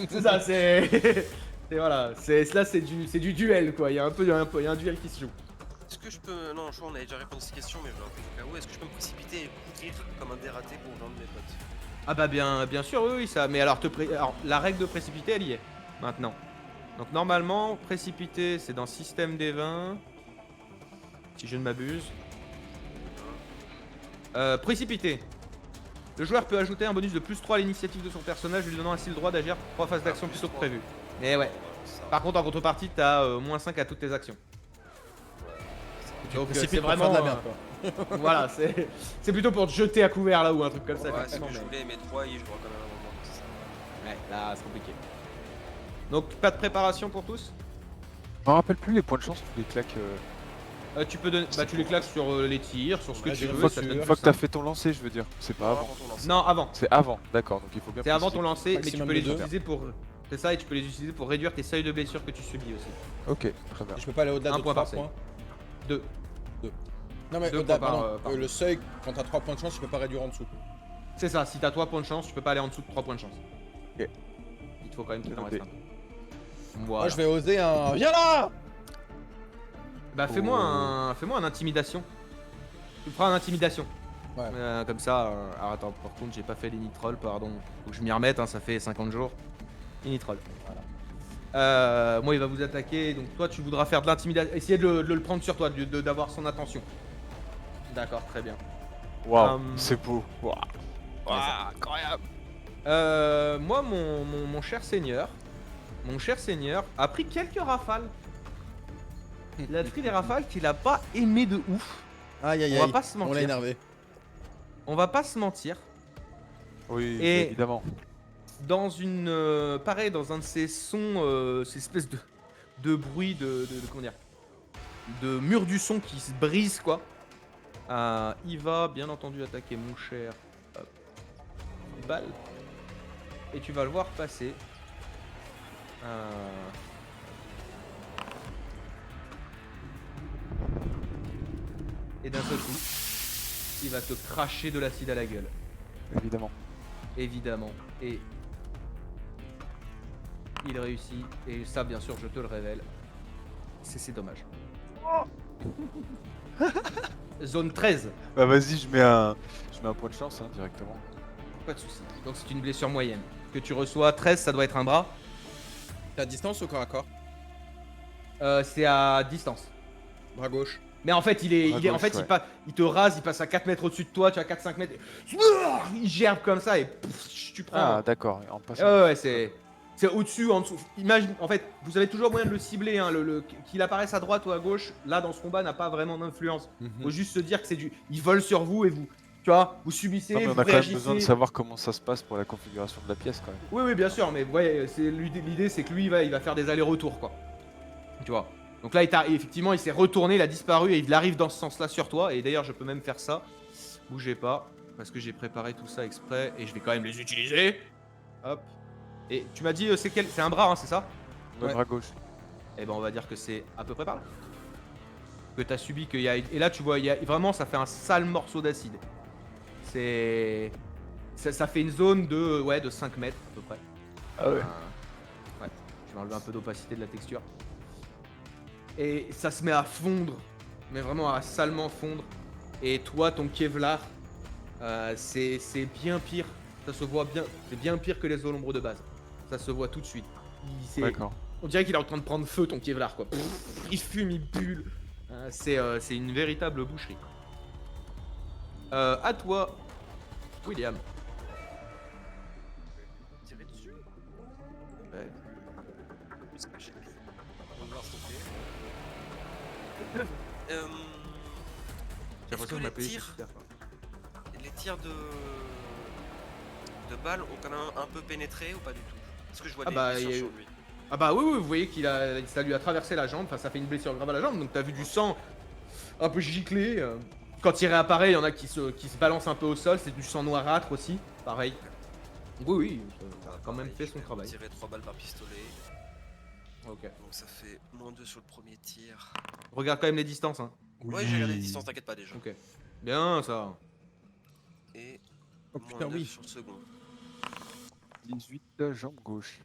C'est ça, c'est. Et voilà, là c'est du duel quoi. Il y a un duel qui se joue. Est-ce que je peux. Non, je crois qu'on avait déjà répondu à cette question, mais je vais rappeler au cas où. Est-ce que je peux me précipiter et courir comme un dératé pour rejoindre mes potes? Ah bah bien sûr, oui, ça. Mais alors, alors, la règle de précipiter, elle y est maintenant. Donc normalement, précipiter, c'est dans système des 20. Si je ne m'abuse. Précipiter. Le joueur peut ajouter un bonus de plus 3 à l'initiative de son personnage, lui donnant ainsi le droit d'agir 3 phases d'action plus plutôt que 3. prévu. Mais ouais. Ça Par contre, en contrepartie, t'as moins 5 à toutes tes actions. Donc Précipite c'est pour faire vraiment de la merde, quoi. voilà, c'est plutôt pour te jeter à couvert là ou un truc comme ça. Ouais, c'est effectivement, que je mais- voulais mettre 3 et je dois quand même un moment. C'est ça. Ouais, là c'est compliqué. Donc pas de préparation pour tous. Je me rappelle plus les points de chance, tu les claques. Tu peux donner, bah tu les claques sur les tirs, sur ce que Ouais, tu j'ai veux. une Une ça te fois donne une fois que plus t'as simple. fait ton lancer, je veux dire. C'est pas avant. Avant ton lancer. Non, avant. C'est avant, d'accord, donc il faut bien C'est avant préciser. ton lancer, mais tu Maximum peux les de deux. utiliser pour. C'est ça, et tu peux les utiliser pour réduire tes seuils de blessures que tu subis aussi. Ok, très bien. Et je peux pas aller au-delà Un de point 3 par points. 2. Non, mais Deux au-delà, points par, pardon. par- Le seuil, quand t'as 3 points de chance, tu peux pas réduire en dessous. C'est ça, si t'as 3 points de chance, tu peux pas aller en dessous de 3 points de chance. Ok. Il te faut quand même qu'il t'en Noté. reste un. Moi, Voilà. je vais oser un. Viens là! Bah fais-moi un intimidation. Tu feras un intimidation. Ouais. Comme ça. Alors attends, par contre j'ai pas fait l'initrol, pardon. Faut que je m'y remette, hein, ça fait 50 jours. Initrol, voilà. Moi il va vous attaquer, donc toi tu voudras faire de l'intimidation. Essayer de le prendre sur toi, d'avoir son attention. D'accord, très bien. Waouh, c'est beau. Waouh, ça. incroyable. Moi mon cher seigneur a pris quelques rafales. Il a pris des rafales qu'il a pas aimé de ouf. Aïe aïe On va aïe. pas se On l'a mentir. énervé. On va pas se mentir. Oui, Et- évidemment. Dans une pareil, dans un de ces sons, ces espèces de bruit comment dire, de mur du son qui se brise quoi. Il va bien entendu attaquer mon cher Bal, et tu vas le voir passer. Et d'un seul coup, il va te cracher de l'acide à la gueule. Évidemment. Évidemment. Et il réussit. Et ça, bien sûr, je te le révèle. C'est dommage. Zone 13. Bah vas-y, je mets un point de chance hein, directement. Pas de soucis. Donc c'est une blessure moyenne. Que tu reçois 13, ça doit être un bras. T'es à distance ou corps à corps? C'est à distance. Bras gauche. Mais en fait, Bras gauche, ouais. il te rase, il passe à 4 mètres au-dessus de toi, tu as 4-5 mètres. Il gerbe comme ça et pouf, tu prends. Ah d'accord, en passant. Ouais, c'est au-dessus, en dessous. Imagine, en fait, vous avez toujours moyen de le cibler, hein, qu'il apparaisse à droite ou à gauche. Là, dans ce combat, n'a pas vraiment d'influence. Faut juste se dire que c'est du, il vole sur vous et vous, tu vois, vous subissez, Non, mais on vous a quand même réagissez. besoin de savoir comment ça se passe pour la configuration de la pièce quand même. Oui, bien sûr, mais ouais, l'idée, c'est que lui, il va faire des allers-retours, quoi. Tu vois. Donc là, effectivement, il s'est retourné, il a disparu et il arrive dans ce sens-là sur toi. Et d'ailleurs, je peux même faire ça. Bougez pas, parce que j'ai préparé tout ça exprès et je vais quand même les utiliser. Hop. Et tu m'as dit, c'est un bras, hein, c'est ça? Le bras gauche. Eh ben, on va dire que c'est à peu près par là. Que t'as subi, qu'il y a. Et là, tu vois, vraiment, ça fait un sale morceau d'acide. Ça fait une zone de 5 mètres à peu près. Ah ouais. Ouais, je vais enlever un peu d'opacité de la texture. Et ça se met à fondre, mais vraiment à salement fondre. Et toi, ton Kevlar, c'est bien pire. Ça se voit bien, c'est bien pire que les zones ombres de base. Ça se voit tout de suite. D'accord. On dirait qu'il est en train de prendre feu ton Kevlar quoi. Pff, il fume, il bulle. C'est une véritable boucherie. À toi, William. Tirer dessus. Ouais. Plus caché. On va voir ce qu'on fait. J'ai Est-ce l'impression que de les m'appeler tirs, super fort. les tirs de balles ont quand même un peu pénétré ou pas du tout? Est-ce que je vois Ah des bah, blessures il y a sur eu- lui? Ah bah oui, vous voyez ça lui a traversé la jambe, enfin ça fait une blessure grave à la jambe, donc t'as vu du sang un peu giclé. Quand il réapparaît, il y en a qui se balancent un peu au sol, c'est du sang noirâtre aussi, pareil. Oui, ça a quand même fait son travail. Tirer 3 balles par pistolet. Ok. Donc ça fait -2 sur le premier tir. Regarde quand même les distances, hein. Ouais, j'ai regardé les distances, t'inquiète pas déjà. Ok. Bien ça. Et Oh putain, -9 oui. sur le second. 18 jambe gauche.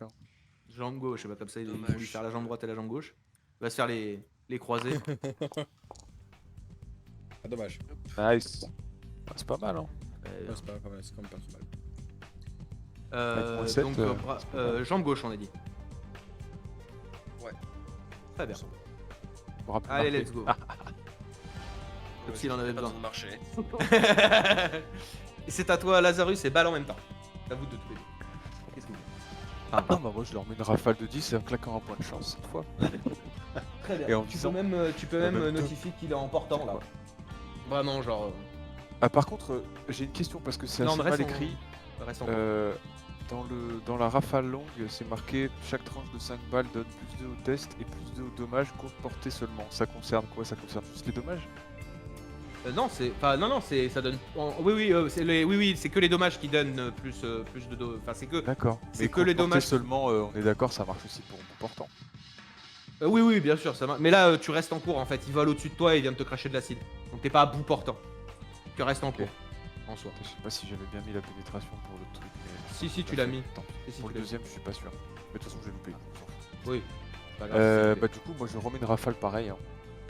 Jambe gauche, bah comme ça ils vont Dommage. lui faire la jambe droite et la jambe gauche. Il va se faire les croisés. Ah, dommage. Nice. Ah, c'est pas mal hein. Ouais, c'est pas mal, c'est quand même pas trop mal. Avec moins Donc 7, jambe gauche on a dit. Ouais. Très bien. Bras plus Allez, marqué. let's go. Comme s'il en avait Pas besoin. de marcher. Et c'est à toi Lazarus et balle en même temps. C'est à vous de tous les deux. Qu'est-ce que vous Ah bah moi je leur mets une rafale de 10 et en claquant un point de chance cette fois. Très bien. Et en Tu peux visant. même même notifier qu'il est en portant là. Vraiment genre. Ah par contre j'ai une question parce que c'est Non, assez mais mal reste en- écrit. Reste en Dans la rafale longue, c'est marqué chaque tranche de 5 balles donne plus 2 au test et plus 2 au dommage, courte portée seulement. Ça concerne quoi? Ça concerne juste les dommages? Non, ça donne. Oui, c'est que les dommages qui donnent plus de dommages. Enfin, c'est que. D'accord. C'est Mais que les courte portée dommages. seulement, on est d'accord, ça marche aussi pour bout portant. Oui, bien sûr, ça va. Mais là, tu restes en cours en fait. Il vole au-dessus de toi et il vient de te cracher de l'acide. Donc t'es pas à bout portant. Tu restes en Ok. cours. En soi. Je sais pas si j'avais bien mis la pénétration pour le truc. Mais... Si, tu l'as mis. Tant pis. Si, Pour tu le l'as mis. deuxième, je suis pas sûr. Mais de toute façon, j'ai loupé. on s'en fout. Oui. Pas grave, Bah du coup, moi je remets une rafale pareil. Hein.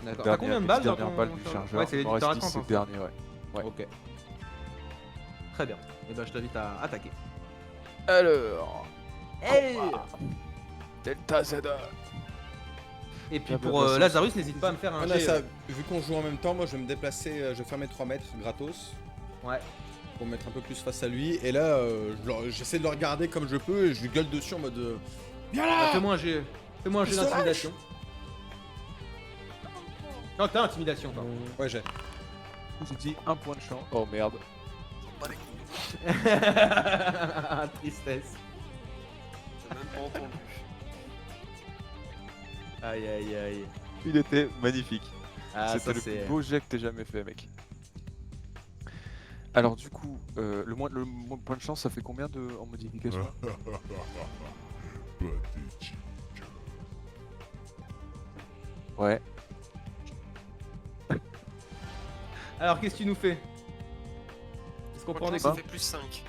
D'accord. Dernière- T'as combien de les balles dans dernières ton balles du chargeur. Ouais, c'est les Il m'en reste 10, 10, t'en c'est le as dernier, ouais. Ouais. Ok. Très bien. Et ben je t'invite à attaquer. Alors. Delta Z. Et puis Bien, pour bien, bien, Lazarus, n'hésite pas à me faire un Ah, là, jet. ça, vu qu'on joue en même temps, moi je vais me déplacer, je vais faire mes 3 mètres gratos. Ouais. Pour me mettre un peu plus face à lui. Et là, j'essaie de le regarder comme je peux et je lui gueule dessus en mode. Viens Bah, là. fais-moi un jet Pistolet. d'intimidation. Non, t'as intimidation, toi. Ouais, j'ai. J'ai dit un point de chance. Oh merde. Pas les couilles. Tristesse. J'ai même pas entendu. Aïe. Il était magnifique. Ah, ça C'était le c'est. plus beau jet que t'aies jamais fait, mec. Alors du coup, le moins point de chance, ça fait combien en modification? Ouais. Alors, qu'est-ce que tu nous fais? Est-ce qu'on Point prend de des chance, ça coups? fait plus 5.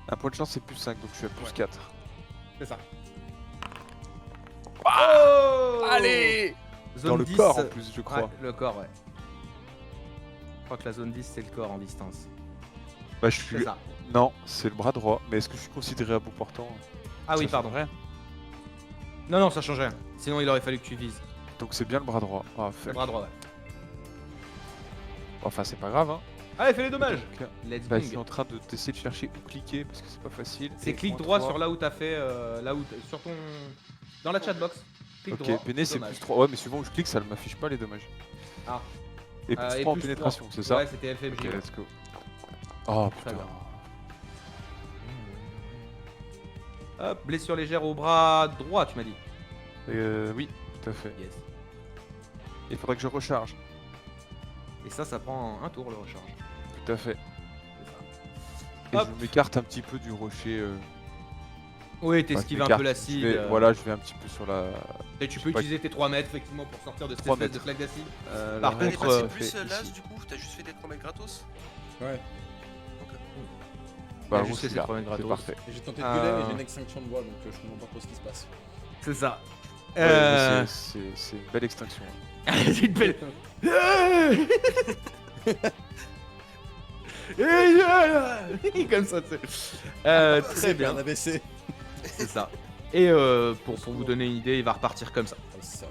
Un point de chance c'est plus 5, donc je suis à plus Ouais. 4. C'est ça. Oh Allez Zone Dans le 10, corps en plus, je crois. Ouais, le corps, ouais. Je crois que la zone 10, c'est le corps en distance. Bah, je C'est suis. ça. Non, c'est le bras droit. Mais est-ce que je suis considéré à bout portant? Ah oui, Ça pardon. change rien. Non, non, ça change rien. Sinon, il aurait fallu que tu vises. Donc c'est bien le bras droit. Ah, Le fuck. bras droit, ouais. Enfin, c'est pas grave, hein. Allez, fais les dommages. Donc, Let's bah, go. je suis en train d'essayer de chercher où cliquer parce que c'est pas facile. C'est Et clic point droit 3. sur là où t'as fait. Sur ton. Dans la chatbox. Clic droit. Ok, péné c'est dommage. plus 3. Ouais, mais suivant où je clique, ça ne m'affiche pas les dommages. Ah. Et plus 3 Et en plus pénétration, 3. c'est ça? Ouais, c'était FFG. Ok, ouais. let's go. Oh Très putain. bien. Hop, blessure légère au bras droit, tu m'as dit. Oui, tout à fait. Yes. Il faudrait que je recharge. Et ça prend un tour le recharge. Tout à fait. C'est Et ça. Hop. je m'écarte un petit peu du rocher. Oui, Enfin, t'esquives je un peu m'écarte. l'acide. Je vais- Voilà, je vais un petit peu sur la. Et tu peux pas- utiliser tes 3 mètres effectivement pour sortir de cette 3 espèce de mètres. flaque d'acide. la Par Elle est contre, passée fait plus ici. l'as du coup, t'as juste fait des 3 mètres gratos. Ouais. Il Bah, a moi juste fait aussi, ses là. 3 mètres C'est gratos. parfait. Et j'ai tenté de gueuler, mais Euh. j'ai une extinction de voix, donc je comprends pas trop ce qui se passe. C'est ça. Ouais, mais c'est une belle extinction. hein. C'est une belle. Comme ça, tu sais. Très bien, Un AVC. c'est ça. Et pour vous donner une idée, il va repartir comme ça. Ah, ça,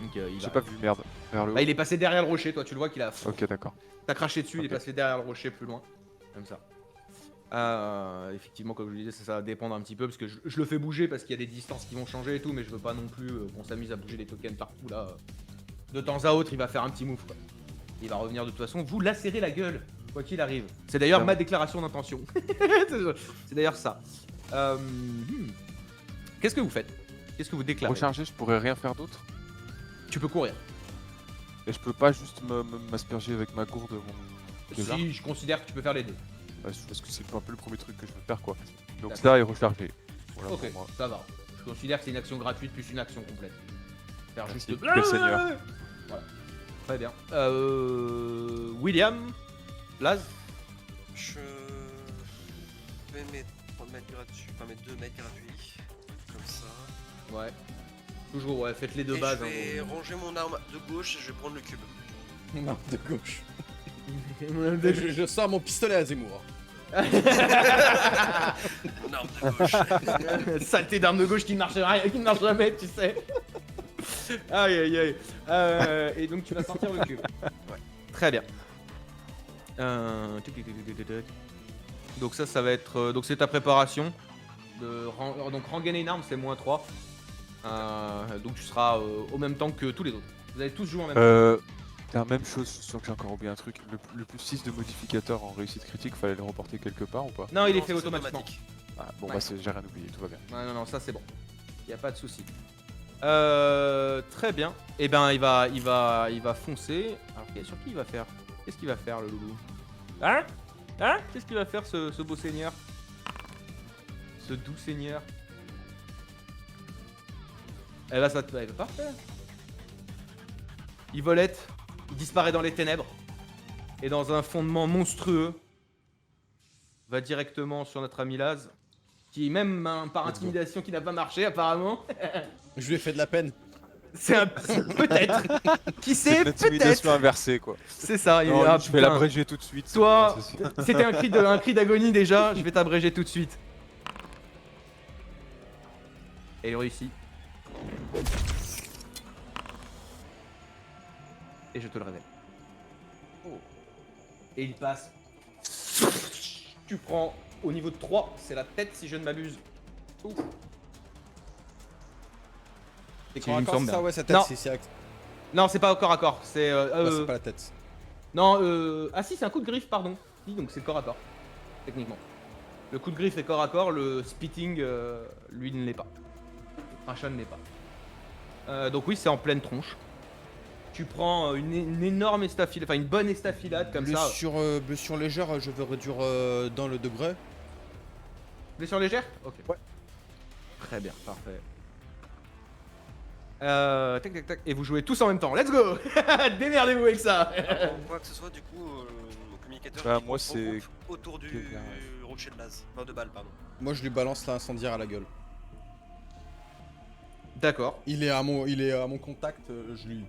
Donc, il J'ai va- pas vu, merde. Vers le haut. Bah, il est passé derrière le rocher, toi tu le vois qu'il a. Ok, d'accord. T'as craché dessus, il est Ok. passé derrière le rocher plus loin. Comme ça. Effectivement, comme je vous disais, ça va dépendre un petit peu parce que je le fais bouger parce qu'il y a des distances qui vont changer et tout, mais je veux pas non plus qu'on s'amuse à bouger les tokens partout là. De temps à autre, il va faire un petit move quoi. Il va revenir de toute façon, vous lacérez la gueule, quoi qu'il arrive. C'est d'ailleurs Bien. ma déclaration d'intention. C'est d'ailleurs ça. Qu'est-ce que vous faites? Qu'est-ce que vous déclarez? Recharger, je pourrais rien faire d'autre. Tu peux courir. Et je peux pas juste m'asperger avec ma gourde mon. déjà Si, je considère que tu peux faire les deux. Parce que c'est un peu le premier truc que je veux faire quoi. Donc D'accord. ça et recharger. Voilà Ok, pour moi. ça va. Je considère que c'est une action gratuite plus une action complète. Faire Merci, juste le seigneur. Voilà. Très bien. William, Laz, Je vais mettre 3 mètres gratuits, enfin mettre 2 mètres gratuits. Comme ça. ouais. Toujours, ouais, faites les deux Et bases. je vais hein, ranger mon arme de gauche et je vais prendre le cube. Non, de gauche. vos- Je sors mon pistolet à Zemmour. Mon arme de gauche. Saleté d'arme de gauche qui ne marche rien, qui ne marche jamais, tu sais. Aïe aïe aïe. Et donc tu vas sortir le cube. Ouais. Très bien. Donc ça va être. Donc c'est ta préparation. Donc rengainer une arme, c'est -3. Donc tu seras au même temps que tous les autres. Vous allez tous jouer en même temps. La même chose, je suis sûr que j'ai encore oublié un truc. Le plus 6 de modificateur en réussite critique, fallait le reporter quelque part ou pas? Non, il est Non, fait c'est automatiquement. automatique. Ah, bon Ouais. bah j'ai rien oublié, tout va bien. Non, non, ça c'est bon. Y a pas de souci. Très bien. Et ben il va foncer. Alors sur qui il va faire? Qu'est-ce qu'il va faire le loulou? Hein? Hein? Qu'est-ce qu'il va faire ce beau seigneur? Ce doux seigneur? Eh ben ça te va parfait. Il volette, il disparaît dans les ténèbres. Et dans un fondement monstrueux, va directement sur notre ami Laz. Qui même par intimidation qui n'a pas marché apparemment. Je lui ai fait de la peine. C'est un peut-être. Qui C'est sait? une intimidation Peut-être. inversée quoi. C'est ça. Non, ah, je vais putain. l'abréger tout de suite. c'est Toi- bon, c'est sûr. C'était un cri d'agonie déjà. Je vais t'abréger tout de suite. Et il réussit. Et je te le révèle. Et il passe. Tu prends au niveau de 3, c'est la tête si je ne m'abuse. Ouf. Et Si, quand il me encore semble ça, bien. ouais, sa tête, Non. c'est acte. Non, c'est pas corps à corps. C'est. C'est pas la tête. Non, ah si, c'est un coup de griffe, pardon. Si, donc c'est corps à corps, techniquement. Le coup de griffe est corps à corps, le spitting, lui, ne l'est pas. Crachat ne l'est pas. Donc oui, c'est en pleine tronche. Tu prends une énorme estafilade, enfin une bonne estafilade comme ça. Blessure légère, je veux réduire dans le degré. Blessure légère? Ok. Ouais. Très bien, parfait. Tac tac tac. Et vous jouez tous en même temps. Let's go. Démerdez-vous avec ça. Avant quoi que ce soit, du coup, mon communicateur Bah, il moi, se c'est regroupe autour du Kevin, rocher de base. Enfin, de balle, pardon. Moi, je lui balance l'incendiaire à la gueule. D'accord. Il est à mon contact, je lui.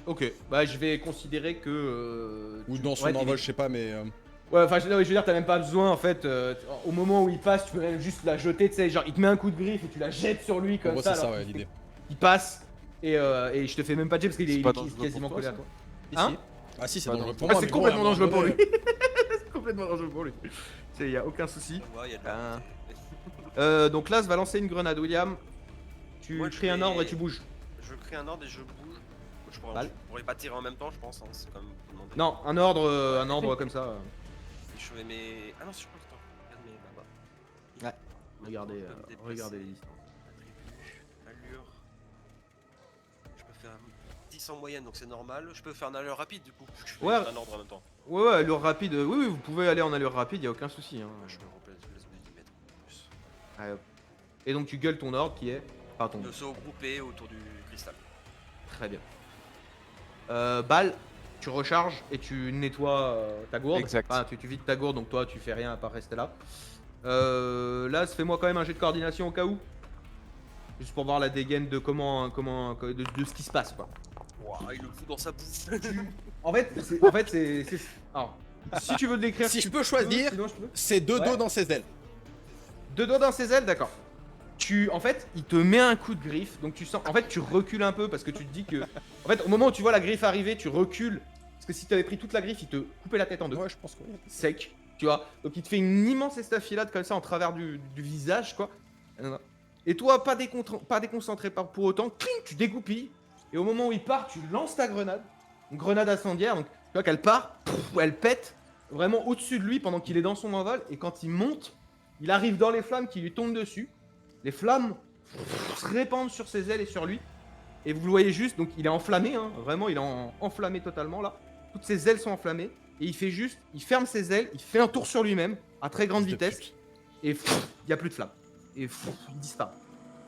Ok. Bah je vais considérer que. Ou dans son ouais, envol, je sais pas, mais. Ouais, enfin, je veux dire, t'as même pas besoin en fait. Au moment où il passe, tu peux même juste la jeter, tu sais, genre il te met un coup de griffe et tu la jettes sur lui En comme gros, ça. c'est ça, alors ouais, qu'il l'idée. il passe et je te fais même pas de jet parce qu'il C'est est, pas il est dangereux quasiment pour collé toi, à toi. Si, Hein si. Ah, si, c'est Pas dangereux dangereux. pour Ah, moi. c'est mais bon, complètement à un moment dangereux pour donné, lui. C'est complètement dangereux pour lui. Y a aucun souci. Ouais, il y a de Ah. la... Donc là, va lancer une grenade, William. Tu Moi, je crées un vais- ordre et tu bouges. Je crée un ordre et je bouge. Je Balle. pourrais pas tirer en même temps, je pense. Hein. C'est quand même demandé. Non, un ordre comme ça. Je fais mes. Ah non, c'est pas le temps. Regarde mes là-bas. Ouais. Regardez, Maintenant, je peux me déplacer. regardez les distances. Attribut, allure. Je peux faire 10 en moyenne, donc c'est normal. Je peux faire une allure rapide du coup. Je fais Ouais. un ordre en même temps. Ouais, allure rapide. Oui, oui, vous pouvez aller en allure rapide, y a aucun souci. Hein. Je me laisse mes mettre en plus. Ouais, hop. Et donc tu gueules ton ordre qui est. Pas ton. De se regrouper autour du cristal. Très bien. Balle, tu recharges et tu nettoies ta gourde. Exact. Enfin, tu vides ta gourde, donc toi tu fais rien à part rester là. Là, fais-moi quand même un jet de coordination au cas où. Juste pour voir la dégaine de de ce qui se passe quoi. Ouah, il le fout dans sa bouffe. En fait, c'est. Alors, si tu veux le décrire. Si tu je peux choisir, sinon je peux. c'est deux Ouais. dos dans ses ailes. Deux doigts dans ses ailes, d'accord. En fait, il te met un coup de griffe, donc tu sens. En fait, tu recules un peu parce que tu te dis que. En fait, au moment où tu vois la griffe arriver, tu recules. Parce que si tu avais pris toute la griffe, il te coupait la tête en deux. Ouais, je pense que oui. Sec, tu vois. Donc il te fait une immense estafilade comme ça en travers du visage, quoi. Et toi, pas déconcentré pour autant, cling, tu dégoupilles. Et au moment où il part, tu lances ta grenade. Une grenade incendiaire, donc tu vois qu'elle part, elle pète vraiment au-dessus de lui pendant qu'il est dans son envol. Et quand il monte, il arrive dans les flammes qui lui tombent dessus. Les flammes se répandent sur ses ailes et sur lui. Et vous le voyez juste, donc il est enflammé, hein, vraiment, il est enflammé totalement là. Toutes ses ailes sont enflammées. Et il fait juste, il ferme ses ailes, il fait un tour sur lui-même à très grande Fils de vitesse. pute. Et il n'y a plus de flammes. Et il disparaît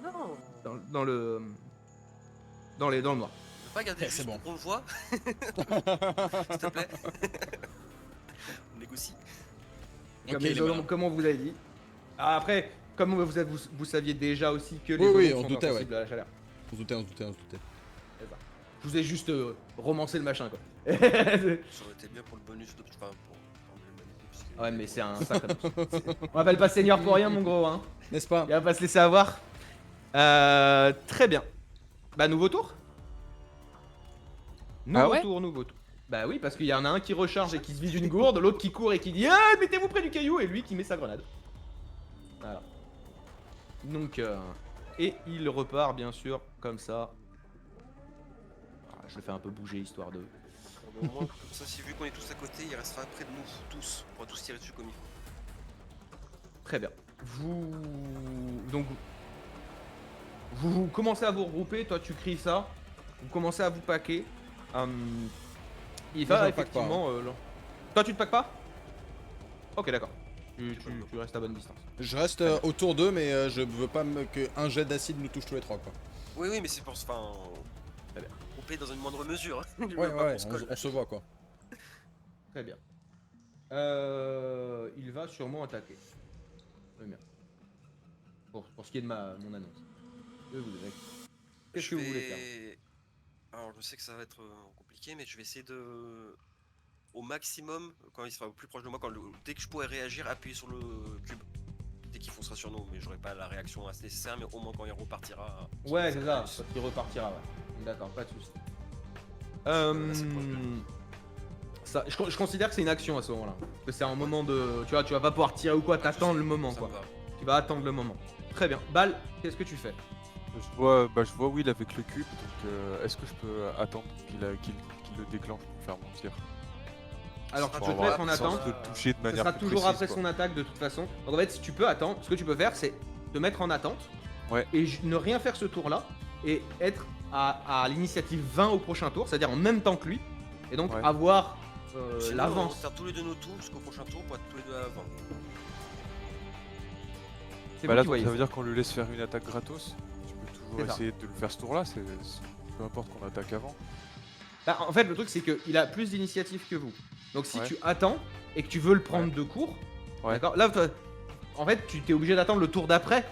Non. dans le noir. Tu peux pas garder Eh, juste c'est bon. pour qu'on le voit s'il te plaît. On négocie. Ok, il est malin. Comme on vous avait dit. Ah, après, comme vous saviez déjà aussi que les Oui, oui, bonhommes on sont doutait, insensibles à la chaleur. On se doutait, on se doutait, on se doutait. Je vous ai juste romancé le machin quoi. Ça aurait été bien pour le bonus de. Enfin, pour. Ouais, mais c'est un sacré bonus. On m'appelle pas senior pour rien, mon gros, hein. N'est-ce pas? Il va pas se laisser avoir. Très bien. Bah, nouveau tour. Nouveau ouais tour, nouveau tour. Bah oui, parce qu'il y en a un qui recharge et qui se vide une gourde, l'autre qui court et qui dit ah, mettez-vous près du caillou, et lui qui met sa grenade. Voilà. Donc, et il repart bien sûr comme ça. Ah, je le fais un peu bouger histoire de. Au moins, comme ça, si vu qu'on est tous à côté, il restera près de nous, tous. On pourra tous tirer dessus comme il faut. Très bien. Donc, vous commencez à vous regrouper. Toi, tu cries ça. Vous commencez à vous paquer. Il Moi, va je me pack pas, effectivement. Toi, tu te packes pas? Ok, d'accord. Tu restes à bonne distance. Je reste autour d'eux, mais je veux pas qu'un jet d'acide nous touche tous les trois, quoi. Oui, oui, mais c'est pour. Enfin. Couper dans une moindre mesure. Hein. Je Ouais, veux pas ouais, qu'on se colle. on se voit, quoi. Très bien. Il va sûrement attaquer. Très bien. Pour ce qui est de mon annonce. Qu'est-ce que vous voulez faire? Alors, je sais que ça va être compliqué, mais je vais essayer de. Au maximum, quand il sera plus proche de moi, dès que je pourrai réagir, appuyer sur le cube. Dès qu'il foncera sur nous, mais j'aurai pas la réaction assez nécessaire, mais au moins quand il repartira. Ouais, c'est ça, plus. quand il repartira, ouais. D'accord, pas de soucis. c'est proche de nous. Ça, je considère que c'est une action à ce moment-là. Parce que c'est un moment de. Tu vas pas pouvoir tirer ou quoi, t'attends le moment Ça quoi. me va. Tu vas attendre le moment. Très bien. Balle, qu'est-ce que tu fais? Je vois Will avec le cube, donc est-ce que je peux attendre qu'il le déclenche pour faire mon tir? Alors Ça tu sera peux te mettre en Sans attente. le toucher de Ce manière sera plus toujours précise, après quoi. son attaque de toute façon. Donc en fait, si tu peux attendre, ce que tu peux faire, c'est te mettre en attente. Ouais. Et ne rien faire ce tour-là. Et être à l'initiative 20 au prochain tour, c'est-à-dire en même temps que lui. Et donc Ouais. avoir Sinon, l'avance. on va faire tous les deux nos tours jusqu'au prochain tour pour être tous les deux à 20. C'est Bah vous là, qui donc, voyez. ça veut dire qu'on lui laisse faire une attaque gratos. Je peux toujours C'est ça. essayer de le faire ce tour-là, peu importe qu'on attaque avant. Bah, en fait, le truc, c'est qu'il a plus d'initiative que vous. Donc, si Ouais. tu attends et que tu veux le prendre Ouais. de court, Ouais. d'accord. Là, en fait, tu t'es obligé d'attendre le tour d'après.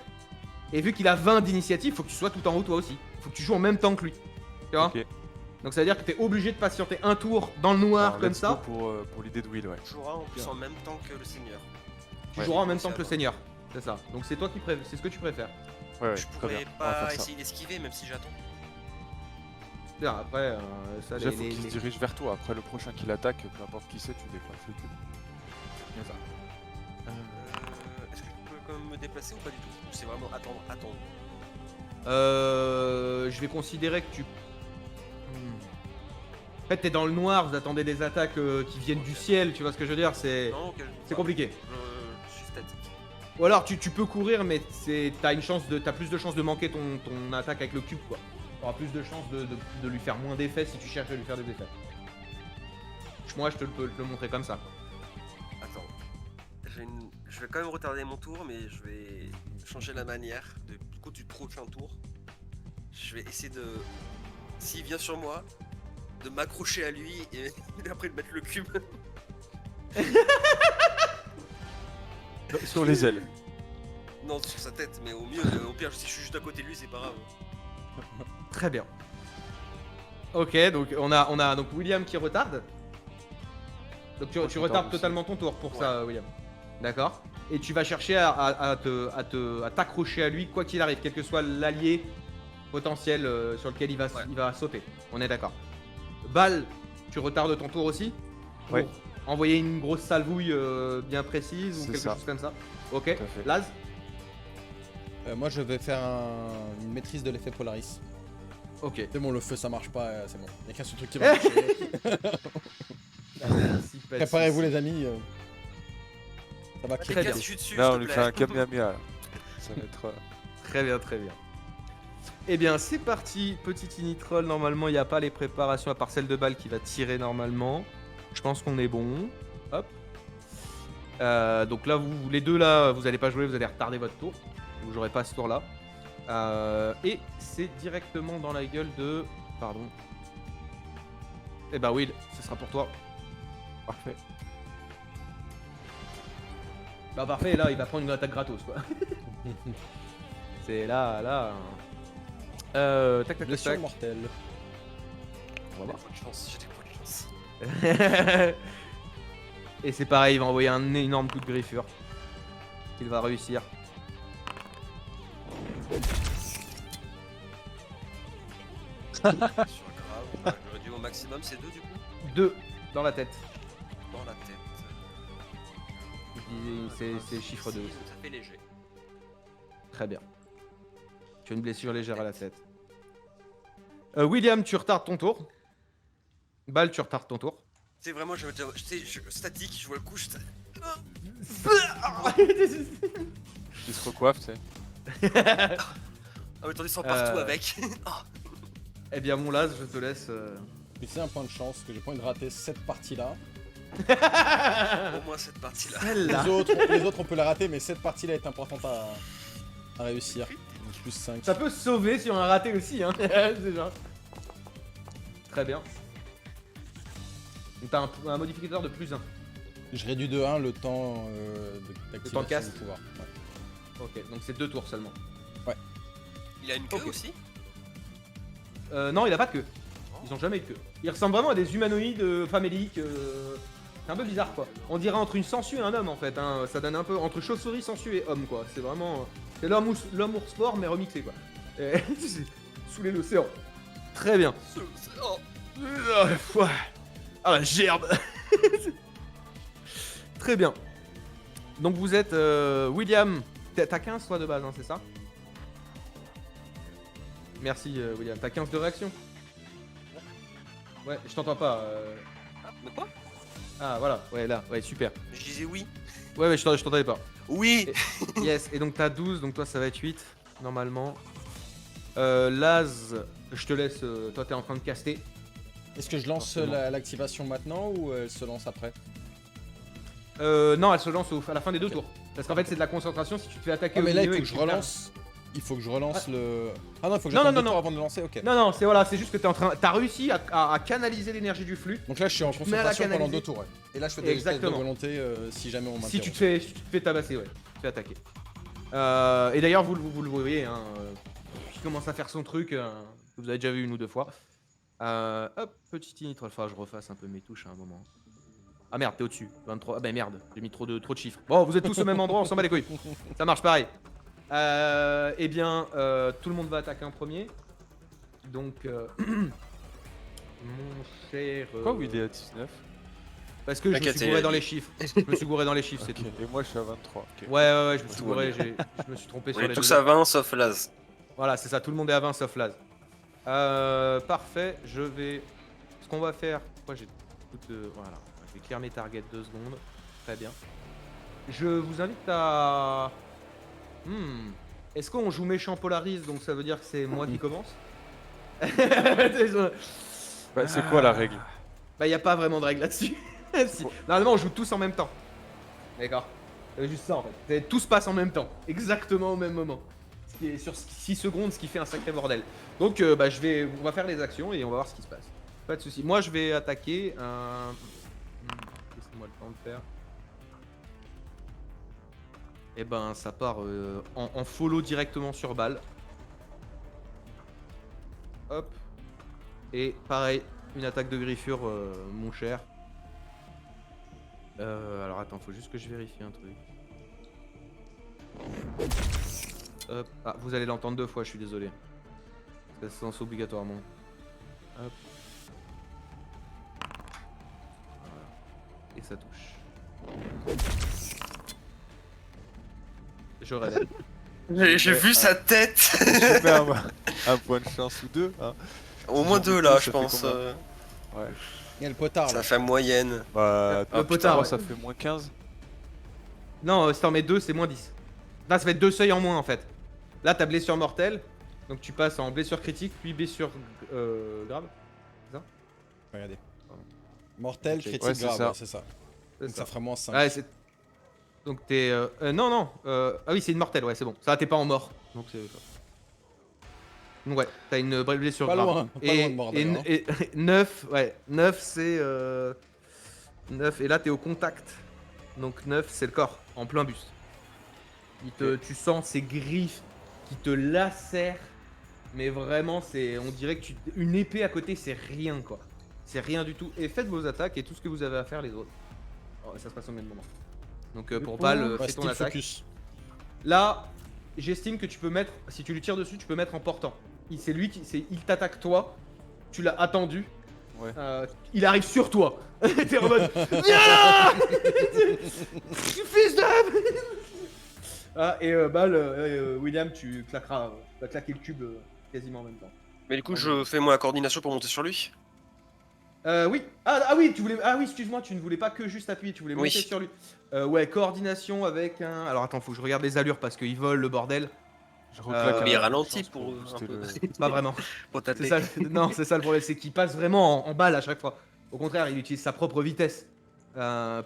Et vu qu'il a 20 d'initiative, faut que tu sois tout en haut toi aussi. Faut que tu joues en même temps que lui. Tu vois. Ok. Donc, ça veut dire que t'es obligé de patienter un tour dans le noir Alors, comme let's ça. go pour l'idée de Will, ouais. Tu joueras en plus en même temps que le seigneur. Tu Ouais. joueras en même C'est temps que le avant. seigneur. C'est ça. Donc, c'est toi qui c'est ce que tu préfères. Ouais, Je très pourrais bien. On va pas faire ça. essayer d'esquiver même si j'attends. Bien, après, ça, Déjà, faut qu'il se dirige vers toi. Après, le prochain qui l'attaque, peu importe qui c'est, tu déclenches le cube. C'est ça. Est-ce que tu peux quand même me déplacer ou pas du tout? Ou c'est vraiment attendre. Je vais considérer que tu. En fait, t'es dans le noir, vous attendez des attaques qui viennent du ciel, tu vois ce que je veux dire? C'est Non, ok, c'est compliqué. Je suis statique. Ou alors tu peux courir, mais t'as plus de chances de manquer ton attaque avec le cube, quoi. T'auras plus de chances de lui faire moins d'effets si tu cherches à lui faire des effets. Moi, je peux te le montrer comme ça. Attends. Je vais quand même retarder mon tour, mais je vais changer la manière du coup du prochain tour. Je vais essayer de, s'il vient sur moi, de m'accrocher à lui et après de mettre le cube. Sur les ailes. Non, sur sa tête, mais au mieux, au pire, si je suis juste à côté de lui, c'est pas grave. Très bien. Ok, donc on a donc William qui retarde. Donc tu Moi, je retardes retarde aussi. totalement ton tour pour Ouais. ça, William. D'accord. Et tu vas chercher à t'accrocher à lui quoi qu'il arrive, quel que soit l'allié potentiel sur lequel il va sauter. On est d'accord. Bal, tu retardes ton tour aussi pour Ouais. envoyer une grosse salvouille bien précise ou C'est quelque ça. chose comme ça. Ok. Tout à fait. Laz. Moi, je vais faire une maîtrise de l'effet Polaris. Ok. C'est bon, le feu ça marche pas, c'est bon. Y'a qu'un seul truc qui va marcher. Préparez-vous les amis. Ça va Très créer. bien. Casse-tu dessus, Là, s'il on te lui plaît. fait un Kamehameha. Là. Ça va être. Très bien, très bien. Eh bien, c'est parti. Petit initroll. Normalement, il n'y a pas les préparations à part celle de balle qui va tirer normalement. Je pense qu'on est bon. Hop. Donc là, vous les deux là, vous allez pas jouer, vous allez retarder votre tour. Vous jouerez pas ce tour là. Et c'est directement dans la gueule de. Pardon. Eh bah, Will, ce sera pour toi. Parfait. Bah, parfait, là, il va prendre une attaque gratos quoi. C'est là. Tac, tac, tac, Blessure tac. mortelle. J'ai des points de chance, j'ai des points de chance. Et c'est pareil, il va envoyer un énorme coup de griffure. Il va réussir. Sur grave. J'aurais dû au maximum, c'est 2 du coup. 2 dans la tête. Dans la tête. C'est chiffre 2 aussi. Ça fait léger. Très bien. Tu as une blessure légère à la tête. William, tu retardes ton tour. Bal, tu retardes ton tour. C'est vraiment, je statique, je vois le coup, je. Il se recoiffe, tu sais. Ah mais attendez, sans partout Euh. avec. Eh bien, mon Laz, je te laisse. Puis c'est un point de chance que j'ai pas envie de rater cette partie-là. Au moins cette partie-là. Celle-là. Les autres, on peut la rater, mais cette partie-là est importante à réussir. Donc plus 5. Ça peut se sauver si on a raté aussi, hein. Déjà. Très bien. Donc t'as un modificateur de plus 1. Je réduis de 1 le temps Le temps de d'activation cast. du pouvoir. Ouais. Ok, donc c'est 2 tours seulement. Il a une queue Ok. aussi. Non, il a pas de queue. Ils ont jamais eu de queue. Il ressemble vraiment à des humanoïdes faméliques. C'est un peu bizarre quoi. On dirait entre une sangsue et un homme en fait. Hein. Ça donne un peu entre chauve-souris, sangsue et homme quoi. C'est vraiment. C'est l'homme ours sport mais remixé quoi. Et c'est sous l'océan. Très bien. Oh. Ah la gerbe. Très bien. Donc vous êtes William. T'as 15 toi de base, hein, c'est ça? Merci William. T'as 15 de réaction? Ouais, je t'entends pas. Ah, mais quoi? Ah voilà, ouais là, ouais super. Je disais oui. Ouais, je t'entendais pas. Oui. Yes, et donc t'as 12, donc toi ça va être 8 normalement. Laz, je te laisse, toi t'es en train de caster. Est-ce que je lance Forcément. l'activation maintenant ou elle se lance après? Non, elle se lance à la fin des 2 tours. Parce qu'en fait c'est de la concentration, si tu te fais attaquer Ah, au mais là il milieu faut et que je tu perds- relance. Il faut que je relance le... Ah non, il faut que Non, j'attende non, 2 non, tours non. avant de le lancer, ok. Non, non, c'est voilà, c'est juste que t'as réussi à canaliser l'énergie du flux. Donc là, je suis en Tu te mets à la concentration pendant canaliser. 2 tours, ouais. Et là, je fais des tests de Exactement. volonté si jamais on m'interrompt. Si tu te fais tabasser, ouais, tu te fais attaquer. Et d'ailleurs, vous le voyez, hein, il commence à faire son truc, vous avez déjà vu une ou deux fois. Hop, petit init, il faudra que je refasse un peu mes touches à un moment. Ah merde, t'es au-dessus, 23, ah bah merde, j'ai mis trop de chiffres. Bon, vous êtes tous au même endroit, on s'en bat les couilles. Ça marche pareil. Eh bien, tout le monde va attaquer en premier. Donc, mon cher... Pourquoi il est à 19? Parce que je me T'inquiète, suis gouré dans les chiffres. Je me suis gouré dans les chiffres, c'est Ok, tout. et moi je suis à 23. ok. Ouais, je me suis Tout gouré, va bien. je me suis trompé On sur est les tous deux. à 20 sauf Laz. Voilà, c'est ça, tout le monde est à 20 sauf Laz. Parfait, je vais... Ce qu'on va faire... Pourquoi j'ai tout... Voilà, je vais clear mes targets 2 secondes. Très bien. Je vous invite à... Est-ce qu'on joue méchant polarise, donc ça veut dire que c'est moi qui commence? Bah, c'est quoi la règle? Bah y a pas vraiment de règle là-dessus. Si. Normalement on joue tous en même temps. D'accord. C'est juste ça en fait. Tout se passe en même temps. Exactement au même moment. Ce qui est sur 6 secondes, ce qui fait un sacré bordel. Donc bah on va faire les actions et on va voir ce qui se passe. Pas de soucis. Moi je vais attaquer un... Laissez-moi le temps de faire. Et ben ça part en follow directement sur balle. Hop. Et pareil, une attaque de griffure, mon cher. Alors attends, faut juste que je vérifie un truc. Hop. Ah, vous allez l'entendre 2 fois, je suis désolé. Ça se lance obligatoirement. Hop. Voilà. Et ça touche. Je révèle. J'ai vu sa tête. Je mets un point de chance ou 2. Hein. Au moins Genre, 2 là, ça je fait pense. combien? Ouais. Il y a le potard, là. Ça fait moyenne. Bah, Le potard, moi, ouais. ça fait moins 15. Non, si t'en mets 2, c'est moins 10. Là, ça va être 2 seuils en moins en fait. Là, t'as blessure mortelle. Donc tu passes en blessure critique, puis blessure grave. Regardez. Mortel, Ok. critique, Ouais, c'est grave, ça. ouais, c'est ça. C'est Donc ça ça. ferait moins 5. Ouais, donc t'es... non. Ah oui, c'est une mortelle, ouais, c'est bon. Ça, t'es pas en mort. Donc c'est... Donc ouais, t'as une blessure Pas grave. loin, pas loin de mort, d'ailleurs, hein. Et 9, ouais. 9, c'est... 9, et là, t'es au contact. Donc 9, c'est le corps, en plein buste. Tu sens ces griffes qui te lacèrent. Mais vraiment, on dirait que une épée à côté, c'est rien, quoi. C'est rien du tout. Et faites vos attaques et tout ce que vous avez à faire, les autres. Oh, ça se passe au même moment. Donc pour balle, fais ton style attaque. focus. Là, j'estime que tu peux mettre, si tu lui tires dessus, tu peux mettre en portant. C'est lui il t'attaque toi, tu l'as attendu. Ouais. Il arrive sur toi. T'es en mode, viens là fils de... Ah, et William, tu vas claquer le cube quasiment en même temps. Mais du coup, je fais moi la coordination pour monter sur lui. Oui. Ah oui, tu voulais. Ah oui, excuse-moi, tu ne voulais pas que juste appuyer, tu voulais Oui. monter sur lui. Ouais, coordination avec un. Alors attends, faut que je regarde les allures parce qu'il vole le bordel. Je reclaque Mais il un ralentit chance pour booster un peu. le- Pas vraiment. Pour C'est tâter. ça. Non, c'est ça le problème, c'est qu'il passe vraiment en balle à chaque fois. Au contraire, il utilise sa propre vitesse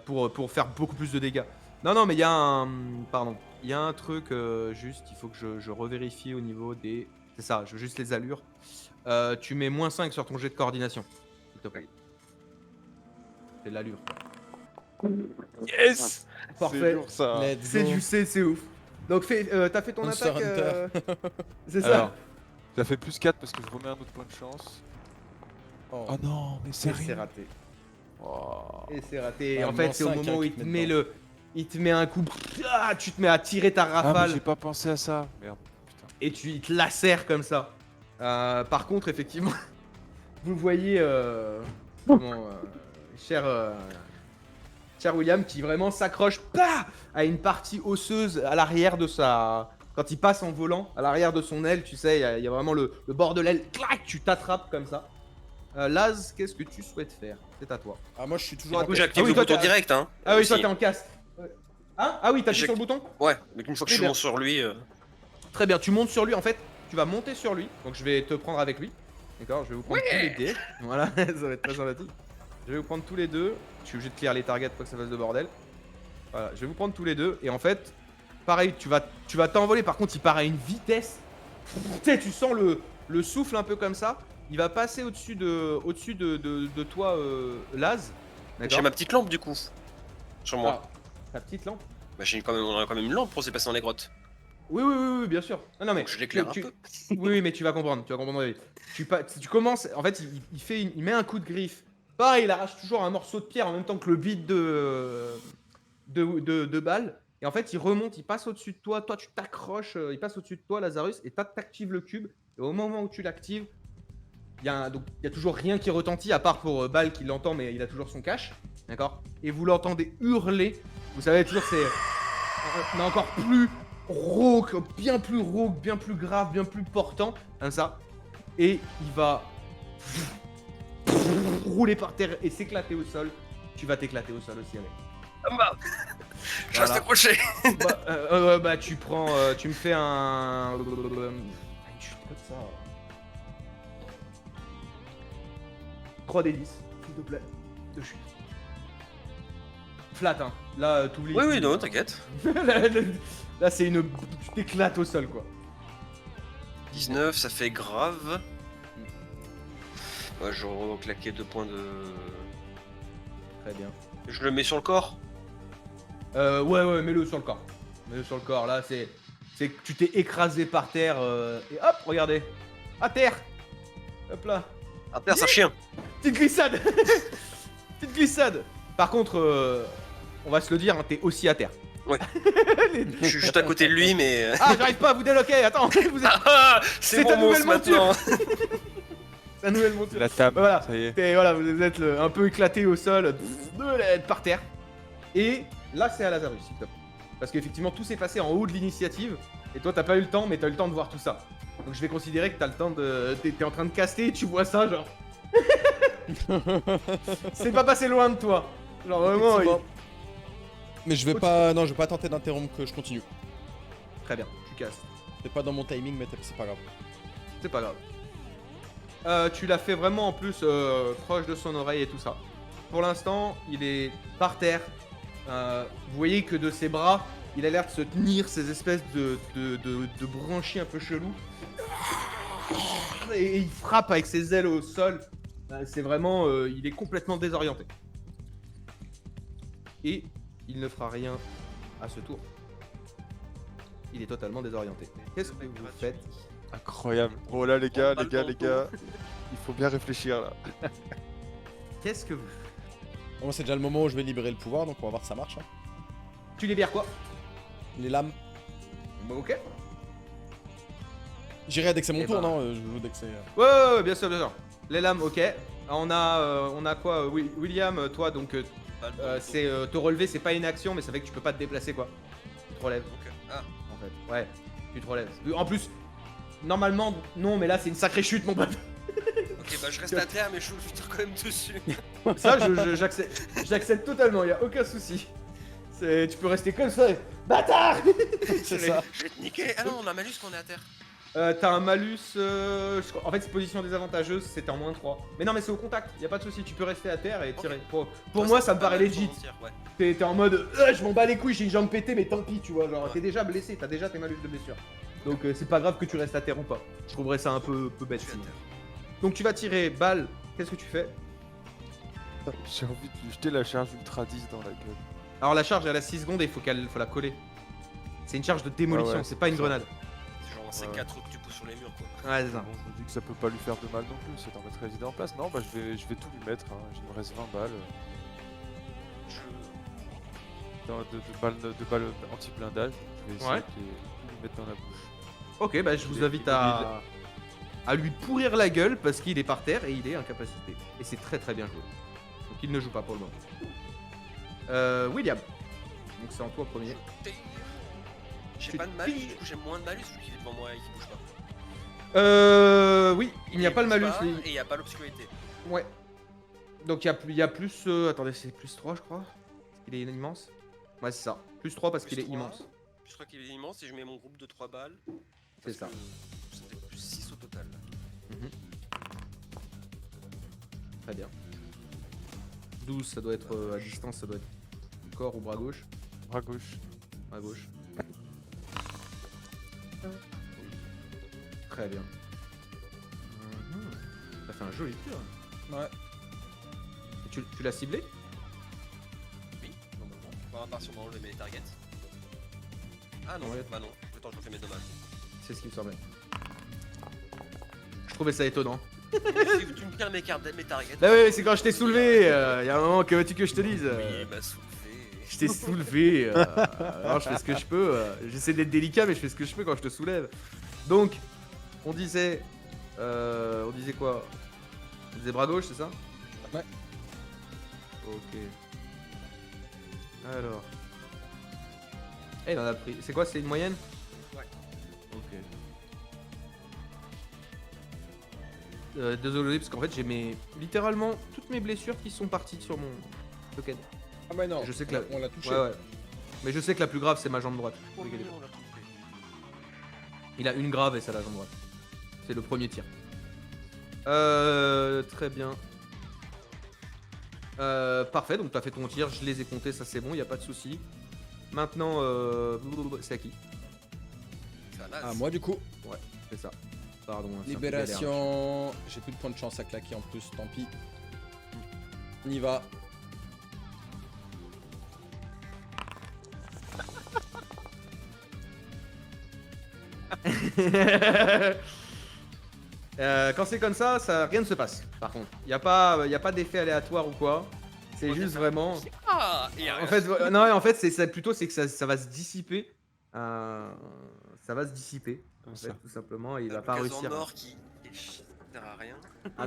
pour faire beaucoup plus de dégâts. Non, mais il y a un. Pardon. Il y a un truc juste, il faut que je revérifie au niveau des. C'est ça, je veux juste les allures. Tu mets moins 5 sur ton jet de coordination, s'il te plaît. C'est l'allure. Yes! Parfait. C'est lourd ça. Let's C'est go. du C, c'est ouf. Donc t'as fait ton Monster attaque. Hunter. C'est ça. Alors, ça fait plus 4 parce que je remets un autre point de chance. Oh. Oh non, mais c'est Et c'est rien. raté. Oh. Et c'est raté. Ouais, En fait, moins c'est au 5, moment hein, où qui il te te met met dedans. il te met un coup. Ah, tu te mets à tirer ta Ah, mais rafale j'ai pas pensé à ça. Merde. Putain. et il te lacère comme ça. Par contre, effectivement, vous voyez, cher William, qui vraiment s'accroche à une partie osseuse à l'arrière de sa. Quand il passe en volant, à l'arrière de son aile, tu sais, il y a vraiment le bord de l'aile, clac, tu t'attrapes comme ça. Laz, qu'est-ce que tu souhaites faire? C'est à toi. Ah, moi je suis toujours Du en coup, tête. j'active Ah oui, le toi, bouton t'as- direct, hein. Ah oui, aussi. toi t'es en casse. Hein? Ah oui, t'appuies J'ai- sur le bouton? Ouais, mais une fois que je Très suis bien. monté sur lui. Très bien, tu montes sur lui en fait, tu vas monter sur lui, donc je vais te prendre avec lui. D'accord, je vais vous prendre tous les dés. Voilà, ça va être très sympathique. Je vais vous prendre tous les deux. Je suis obligé de clear les targets pour que ça fasse de bordel. Voilà, je vais vous prendre tous les deux et en fait, pareil, tu vas t'envoler. Par contre, il part à une vitesse. Tu sais, tu sens le souffle un peu comme ça. Il va passer au-dessus de toi, Laz. J'ai D'accord. ma petite lampe du coup. Sur moi. Ah, ta petite lampe. Bah, on a quand même une lampe pour se passer dans les grottes. Oui, bien sûr. Non, mais Donc je l'éclaire un tu- peu. Oui, mais tu vas comprendre. Tu commences. En fait, il met un coup de griffe. Pareil, il arrache toujours un morceau de pierre en même temps que le beat de balle. Et en fait, il remonte, il passe au-dessus de toi. Toi, tu t'accroches. Il passe au-dessus de toi, Lazarus, et t'actives le cube. Et au moment où tu l'actives, il y a toujours rien qui retentit, à part pour Bal qui l'entend, mais il a toujours son cache. D'accord. Et vous l'entendez hurler. Vous savez, toujours, c'est. Mais encore plus rauque, bien plus rauque, bien plus grave, bien plus portant, comme ça. Et il va rouler par terre et s'éclater au sol. Tu vas t'éclater au sol aussi avec. Je reste Voilà. accroché. Bah tu prends, tu me fais un... Une chute comme ça. 3d10, s'il te plaît, de chute. Flat, hein. Là, t'oublies. Oui, non, t'inquiète. Là, c'est une... Tu t'éclates au sol, quoi. 19, ça fait grave. Ouais, je reclaquais 2 points de. Très bien. Je le mets sur le corps. Ouais, mets-le sur le corps. Mets-le sur le corps, là, c'est que tu t'es écrasé par terre, et hop, regardez. À terre. Hop là. Ah, terre, c'est un chien. Petite glissade. Petite glissade. Par contre, on va se le dire, hein, t'es aussi à terre. Ouais. Je suis juste à côté de lui, mais. Ah, j'arrive pas à vous déloquer, attends. Vous êtes... Ah, c'est ta mon nouvelle monstre monture. maintenant. La nouvelle monture. La table, Voilà. ça y est. Voilà, vous êtes un peu éclaté au sol, par terre. Et là, c'est à Lazarus, s'il te plaît. Parce qu'effectivement, tout s'est passé en haut de l'initiative. Et toi, t'as pas eu le temps, mais t'as eu le temps de voir tout ça. Donc je vais considérer que t'as le temps de... T'es en train de caster et tu vois ça, genre... C'est pas passé loin de toi. Genre vraiment... Effectivement. Mais je vais pas. Non, je vais pas tenter d'interrompre, que je continue. Très bien, tu casses. C'est pas dans mon timing, mais c'est pas grave. C'est pas grave. Tu l'as fait vraiment en plus proche de son oreille et tout ça. Pour l'instant, il est par terre. Vous voyez que de ses bras, il a l'air de se tenir ces espèces de branchies un peu chelous. Et il frappe avec ses ailes au sol. C'est vraiment... il est complètement désorienté. Et il ne fera rien à ce tour. Il est totalement désorienté. Qu'est-ce que vous faites? Incroyable. Oh là les gars, On les gars, les parle gars. Il faut bien réfléchir là. Qu'est-ce que vous... Bon, c'est déjà le moment où je vais libérer le pouvoir, donc on va voir si ça marche. Hein. Tu libères quoi? Les lames. Bah, ok. J'irai dès que c'est mon Eh tour, ben. non Je joue dès que c'est. Ouais, bien sûr, bien sûr. Les lames, ok. On a quoi William, toi, donc, c'est te relever, c'est pas une action, mais ça fait que tu peux pas te déplacer, quoi. Tu te relèves, Donc, ah, en fait. Ouais, tu te relèves. En plus, normalement, non, mais là, c'est une sacrée chute, mon pote. ok, bah je reste à terre, mais je tire quand même dessus. Ça, j'accepte totalement, y a aucun souci. Tu peux rester comme ça. Bâtard. C'est ça. Je vais te niquer. Ah non, on a malus quand on est à terre. T'as un malus. En fait, c'est position désavantageuse, c'était en -3. Mais non, mais c'est au contact, y a pas de souci, tu peux rester à terre et tirer. Pour Toi, moi, c'est ça me pas paraît mal legit. ton tir, ouais. T'es en mode je m'en bats les couilles, j'ai une jambe pétée, mais tant pis, tu vois. Genre, Ouais. t'es déjà blessé, t'as déjà tes malus de blessure. Donc, c'est pas grave que tu restes à terre ou pas. Je trouverais ça un peu bête. Je suis à sinon. terre. Donc, tu vas tirer balle. Qu'est-ce que tu fais? J'ai envie de lui jeter la charge ultra 10 dans la gueule. Alors, la charge, elle a 6 secondes et il faut la coller. C'est une charge de démolition, Ah ouais, c'est pas une ça. grenade. C'est genre c'est Ouais. 4 que tu pousses sur les murs, quoi. Ouais, c'est ça. Bon, je me dis que ça peut pas lui faire de mal non plus, c'est d'en mettre les idées en place. Non, bah je vais tout lui mettre, hein. Il me reste 20 balles. De balles anti-blindage. Je vais essayer Ouais. de tout lui mettre dans la bouche. Ok, bah je vous invite à lui pourrir la gueule parce qu'il est par terre et il est incapacité. Et c'est très joué. Donc il ne joue pas pour le moment. William. Donc c'est en toi premier. J'ai Tu pas de malus, tires. du coup j'ai moins de malus vu qu'il est devant moi et qu'il bouge pas. Oui, il n'y a pas le bouge malus. pas, lui. Et il y a pas l'obscurité. Ouais. Donc il y a plus... attendez, c'est plus 3 je crois. Il est immense. Ouais, c'est ça. Plus 3 parce Plus qu'il est 3. immense. Je crois qu'il est immense et je mets mon groupe de 3 balles. C'est ça. C'était plus 6 au total. Très bien. 12, ça doit être à distance, ça doit être corps ou bras gauche. Bras gauche. Bras gauche. Très bien. Ça fait un joli tir. Ouais. Tu l'as ciblé? Oui, normalement. Bah, à part si on enlève mes targets. Ah non, Ouais. bah non. Attends, je refais mes dommages. C'est ce qui me semblait. Je trouvais ça étonnant. Si tu me tiens mes cartes, mes targets. Bah ouais, c'est quand je t'ai soulevé. Il y a un moment, que veux-tu que je te dise? Oui, il m'a soulevé. Je t'ai soulevé. Alors je fais ce que je peux. J'essaie d'être délicat, mais je fais ce que je peux quand je te soulève. Donc, on disait quoi? On disait bras gauche, c'est ça? Ouais. Ok. Alors. Eh, il en a pris. C'est quoi? C'est une moyenne? Ouais. Ok. Désolé, parce qu'en fait, j'ai littéralement toutes mes blessures qui sont parties sur mon token. Ah bah non, Je sais que on l'a touché. Ouais, ouais. Mais je sais que la plus grave, c'est ma jambe droite. Oh, Regardez. on l'a trouvé. Il a une grave et c'est la jambe droite. C'est le premier tir. Très bien. Parfait, donc t'as fait ton tir, je les ai comptés, ça c'est bon, y a pas de souci. Maintenant, c'est à qui? C'est un as. Ah, moi du coup. Ouais, c'est ça. Pardon. hein, c'est un peu galère. Libération. J'ai plus de points de chance à claquer en plus, tant pis. On y va. Quand c'est comme ça, rien ne se passe. Par contre, y a pas d'effet aléatoire ou quoi. C'est Ok, juste ça- vraiment. Ah, et En fait, non, en fait, c'est plutôt c'est que ça va se dissiper. Ça va se dissiper. En Comme fait, ça. tout simplement, et il un va pas gazon réussir nord qui sert à rien. à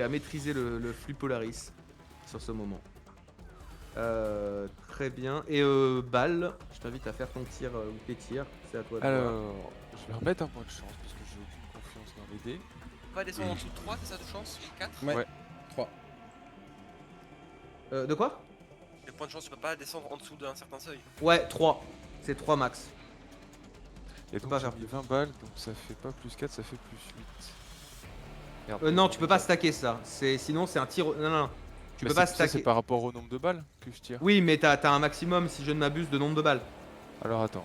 maîtriser le flux Polaris sur ce moment. Très bien. Et balle, je t'invite à faire ton tir ou tes tirs. C'est à toi de voir. Alors, je vais remettre un point de chance parce que j'ai aucune confiance dans les dés. Pas descendre en dessous de 3, c'est ça de chance? 4? Ouais. Ouais. 3. De quoi? Le point de chance, tu peux pas descendre en dessous d'un certain seuil. Ouais, 3. C'est 3 max. Et donc pas j'ai faire mis 20 balles, donc ça fait pas plus 4, ça fait plus 8. Merde. Non, tu peux pas stacker ça. Sinon, c'est un tir. Non, non. Tu Mais peux pas ça, stacker. c'est par rapport au nombre de balles que je tire. Oui, mais t'as un maximum, si je ne m'abuse, de nombre de balles. Alors attends.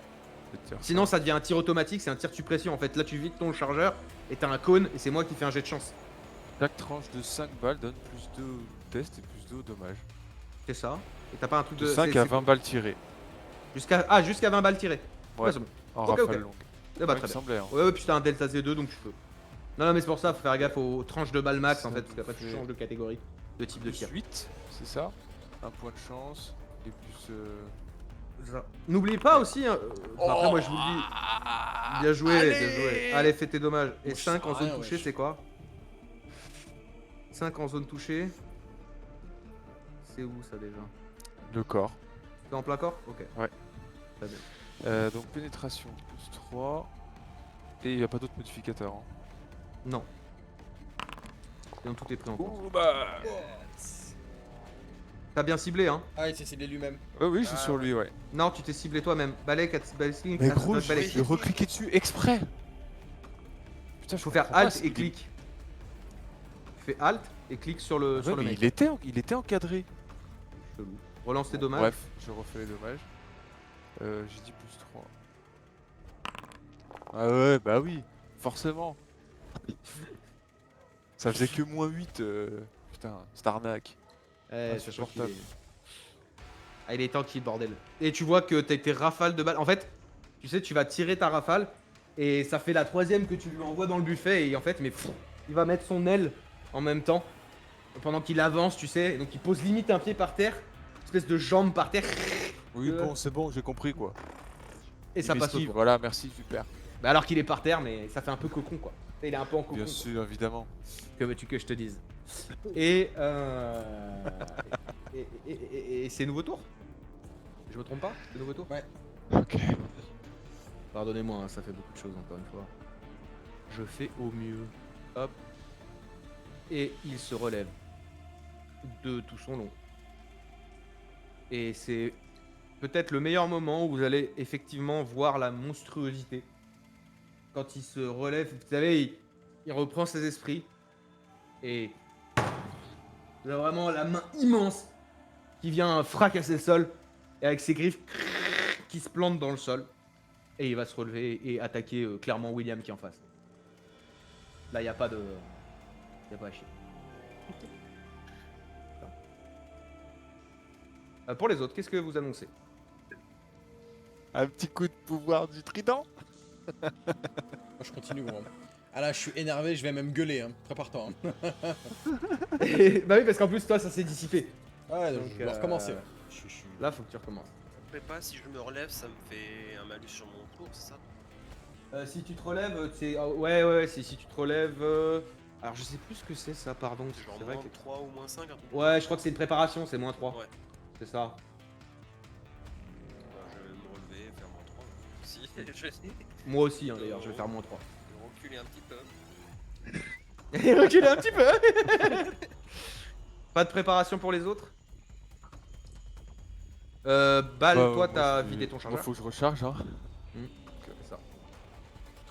Je vais te dire Sinon, ça devient un tir automatique, c'est un tir de suppression. En fait, là, tu vides ton chargeur et t'as un cône et c'est moi qui fais un jet de chance. Chaque tranche de 5 balles donne plus 2 tests et plus 2 dommages. C'est ça. Et t'as pas un truc De de. 5 à 20 balles tirées. Jusqu'à 20 balles tirées. Ouais. c'est bon. En Ok, rafale ok. longue. Eh bah, Ouais, il très me bien. semblait. Hein. Ouais, puis t'as un Delta Z2 donc tu peux. Non, non, mais c'est pour ça, faut faire gaffe aux tranches de balles max en Ça fait, parce qu'après tu fait- changes de catégorie, de type de Plus tir. 8, c'est ça. Un point de chance. Et plus. N'oubliez pas aussi, hein, après moi je vous le dis, bien joué, bien joué. Allez, fais tes dommages. Et Oh, je 5 sais en zone rien, touchée, wesh. c'est quoi? 5 en zone touchée. C'est où ça déjà? Le corps. C'est en plein corps? Ok. Ouais. Très bien. Donc pénétration plus 3. Et il n'y a pas d'autres modificateurs. Hein. Non. Sinon tout est pris en compte. Ouh, bah. T'as bien ciblé, hein? Ah, il s'est ciblé lui-même. Oui, je suis Ah, sur lui, ouais. Non, tu t'es ciblé toi-même. Balai, balai, Mais gros, balai. je vais recliquer dessus exprès. Putain, Faut faire comprends pas, Alt c'est- et clic. Tu fais Alt et clic sur le, Ouais, sur le mais mec. il était encadré. Chelou. Relance tes dommages. Bref, je refais les dommages. J'ai dit plus 3. Ah ouais, bah oui, forcément. Ça faisait que moins 8. Putain, cette arnaque. Eh, Insupportable. il est tranquille, bordel. Et tu vois que t'as été rafale de balles. En fait, tu sais, tu vas tirer ta rafale et ça fait la troisième que tu lui envoies dans le buffet et en fait, mais pff, il va mettre son aile en même temps pendant qu'il avance, tu sais. Donc il pose limite un pied par terre, une espèce de jambe par terre Oui, bon, c'est bon, j'ai compris quoi. et ça Il passe au m'esquive, tour. voilà, merci, super. Bah alors qu'il est par terre, mais ça fait un peu cocon quoi. Il est un peu en cocon. Bien quoi. sûr, évidemment. Que veux-tu que je te dise? Et, et c'est nouveau tour? Je me trompe pas? C'est nouveau tour? Ouais. Ok. Pardonnez-moi, hein, ça fait beaucoup de choses encore une fois. Je fais au mieux. Hop. Et il se relève de tout son long. Et c'est peut-être le meilleur moment où vous allez effectivement voir la monstruosité. Quand il se relève, vous savez, il reprend ses esprits. Et vous avez vraiment la main immense qui vient fracasser le sol. Et avec ses griffes qui se plantent dans le sol. Et il va se relever et attaquer clairement William qui est en face. Là, il n'y a pas de... Y a pas à chier. Pour les autres, qu'est-ce que vous annoncez? Un petit coup de pouvoir du trident. Moi, je continue, gros. Ah là, je suis énervé, je vais même gueuler, hein. Prépare-toi. Hein. Bah oui, parce qu'en plus, toi, ça s'est dissipé. Ouais, Donc, je dois recommencer. Ouais. Là, faut que tu recommences. Prépa, si je me relève, ça me fait un malus sur mon tour, c'est ça? Si tu te relèves, c'est... ouais, si tu te relèves... Alors, je sais plus ce que c'est, ça, pardon. C'est genre C'est vrai moins que... 3 ou moins 5, un truc. Ouais, je crois que c'est une préparation, c'est moins 3. Ouais. C'est ça. Bah, je vais me relever, faire moins 3. Si, je vais Moi aussi, hein, d'ailleurs, je vais faire moins 3. reculer un petit peu. Et reculer un petit peu. Pas de préparation pour les autres. Bal, toi, Moi, t'as c'est- vidé ton Moi, chargeur. faut que je recharge. Hein. Tu fais ça.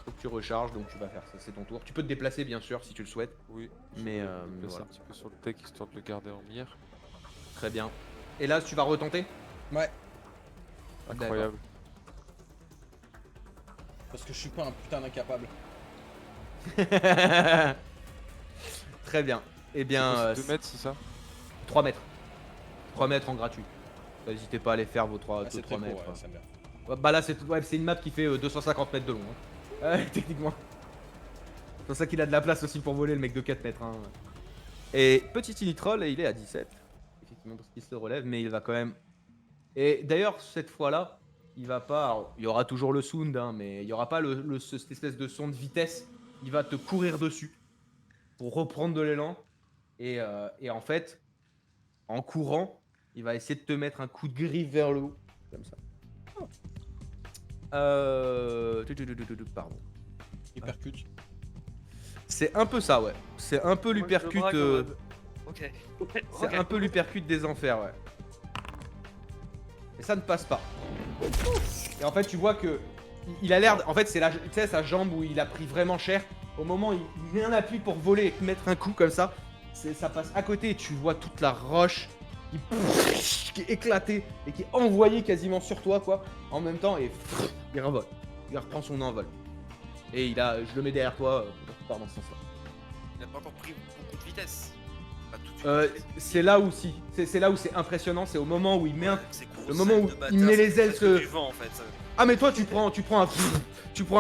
Faut que tu recharges, donc tu vas faire ça, c'est ton tour. Tu peux te déplacer, bien sûr, si tu le souhaites. Oui. Mais, je vais mais me placer voilà. un petit peu sur le deck histoire de le garder en mire. Très bien. Et là, tu vas retenter. Ouais, Incroyable. parce que je suis pas un putain d'incapable. Très bien. Eh bien, 2 mètres, c'est ça? 3 mètres. 3 mètres en gratuit. N'hésitez pas à aller faire vos 3, Ah, c'est 3 très mètres. court, ouais, ça me va. Ouais, bah là, c'est une map qui fait 250 mètres de long. Hein. Techniquement. C'est pour ça qu'il a de la place aussi pour voler, le mec de 4 mètres. Hein. Et petit Initrol, il est à 17. Effectivement, parce qu'il se relève, mais il va quand même. Et d'ailleurs, cette fois-là, il va pas. Alors, il y aura toujours le sound, hein, mais il y aura pas cette espèce de son de vitesse. Il va te courir dessus pour reprendre de l'élan. Et en fait, en courant, il va essayer de te mettre un coup de griffe vers le haut. Comme ça. Pardon. Hypercute. C'est un peu ça, ouais. C'est un peu l'hypercute. Ok. C'est un peu l'hypercute des enfers, ouais. Et ça ne passe pas. Et en fait, tu vois que il a l'air. En fait, c'est tu sais, sa jambe où il a pris vraiment cher. Au moment où il met un appui pour voler et te mettre un coup comme ça, ça passe à côté et tu vois toute la roche qui est éclatée et qui est envoyée quasiment sur toi, quoi. En même temps, et il revole. Il reprend son envol. Et je le mets derrière toi pour part dans ce sens-là. Il a pas encore pris beaucoup de vitesse. Pas tout de suite. C'est là où c'est là où c'est impressionnant, c'est au moment où il met un. C'est gros, le moment où de il met les c'est ailes presque se- du vent en fait. Ah mais toi tu prends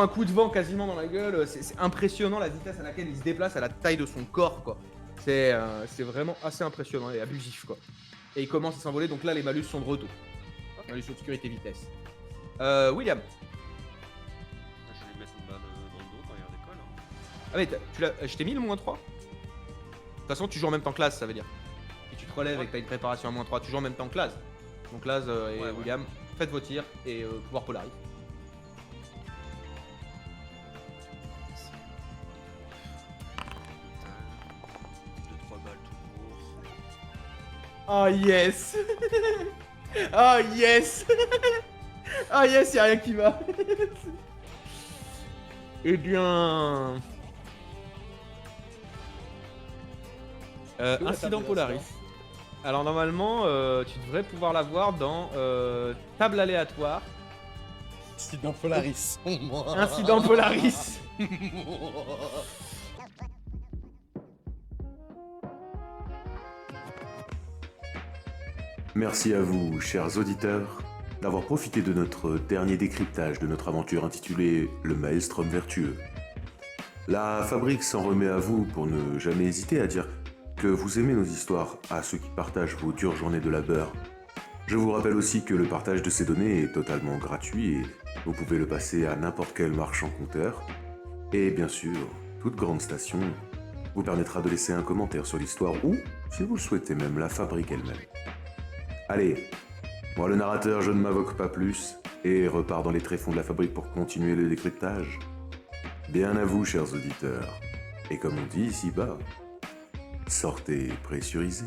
un coup de vent quasiment dans la gueule, c'est impressionnant la vitesse à laquelle il se déplace, à la taille de son corps, quoi. C'est vraiment assez impressionnant et abusif, quoi. Et il commence à s'envoler, donc là les malus sont de retour. Malus obscurité vitesse. William. Je vais lui mettre une balle dans le dos quand il redécolle. Hein. Ah mais je t'ai mis le moins 3. De toute façon tu joues en même temps que Laz, ça veut dire. Si tu te relèves et que t'as une préparation à moins 3, tu joues en même temps que Laz. Donc Laz et Ouais. William, faites vos tirs et pouvoir polarise. Total. 2-3 balles tout court. Oh yes. Oh yes. Oh yes, y'a rien qui va. Eh bien... la incident table Polaris. Alors normalement, tu devrais pouvoir l'avoir dans table aléatoire. Incident Polaris. Incident Polaris. Merci à vous, chers auditeurs, d'avoir profité de notre dernier décryptage de notre aventure intitulée Le Maelstrom Vertueux. La fabrique s'en remet à vous pour ne jamais hésiter à dire que vous aimez nos histoires à ceux qui partagent vos dures journées de labeur. Je vous rappelle aussi que le partage de ces données est totalement gratuit et vous pouvez le passer à n'importe quel marchand compteur. Et bien sûr, toute grande station vous permettra de laisser un commentaire sur l'histoire ou, si vous le souhaitez même, la fabrique elle-même. Allez, moi le narrateur, je ne m'invoque pas plus et repars dans les tréfonds de la fabrique pour continuer le décryptage. Bien à vous, chers auditeurs. Et comme on dit ici-bas, sortez pressurisés.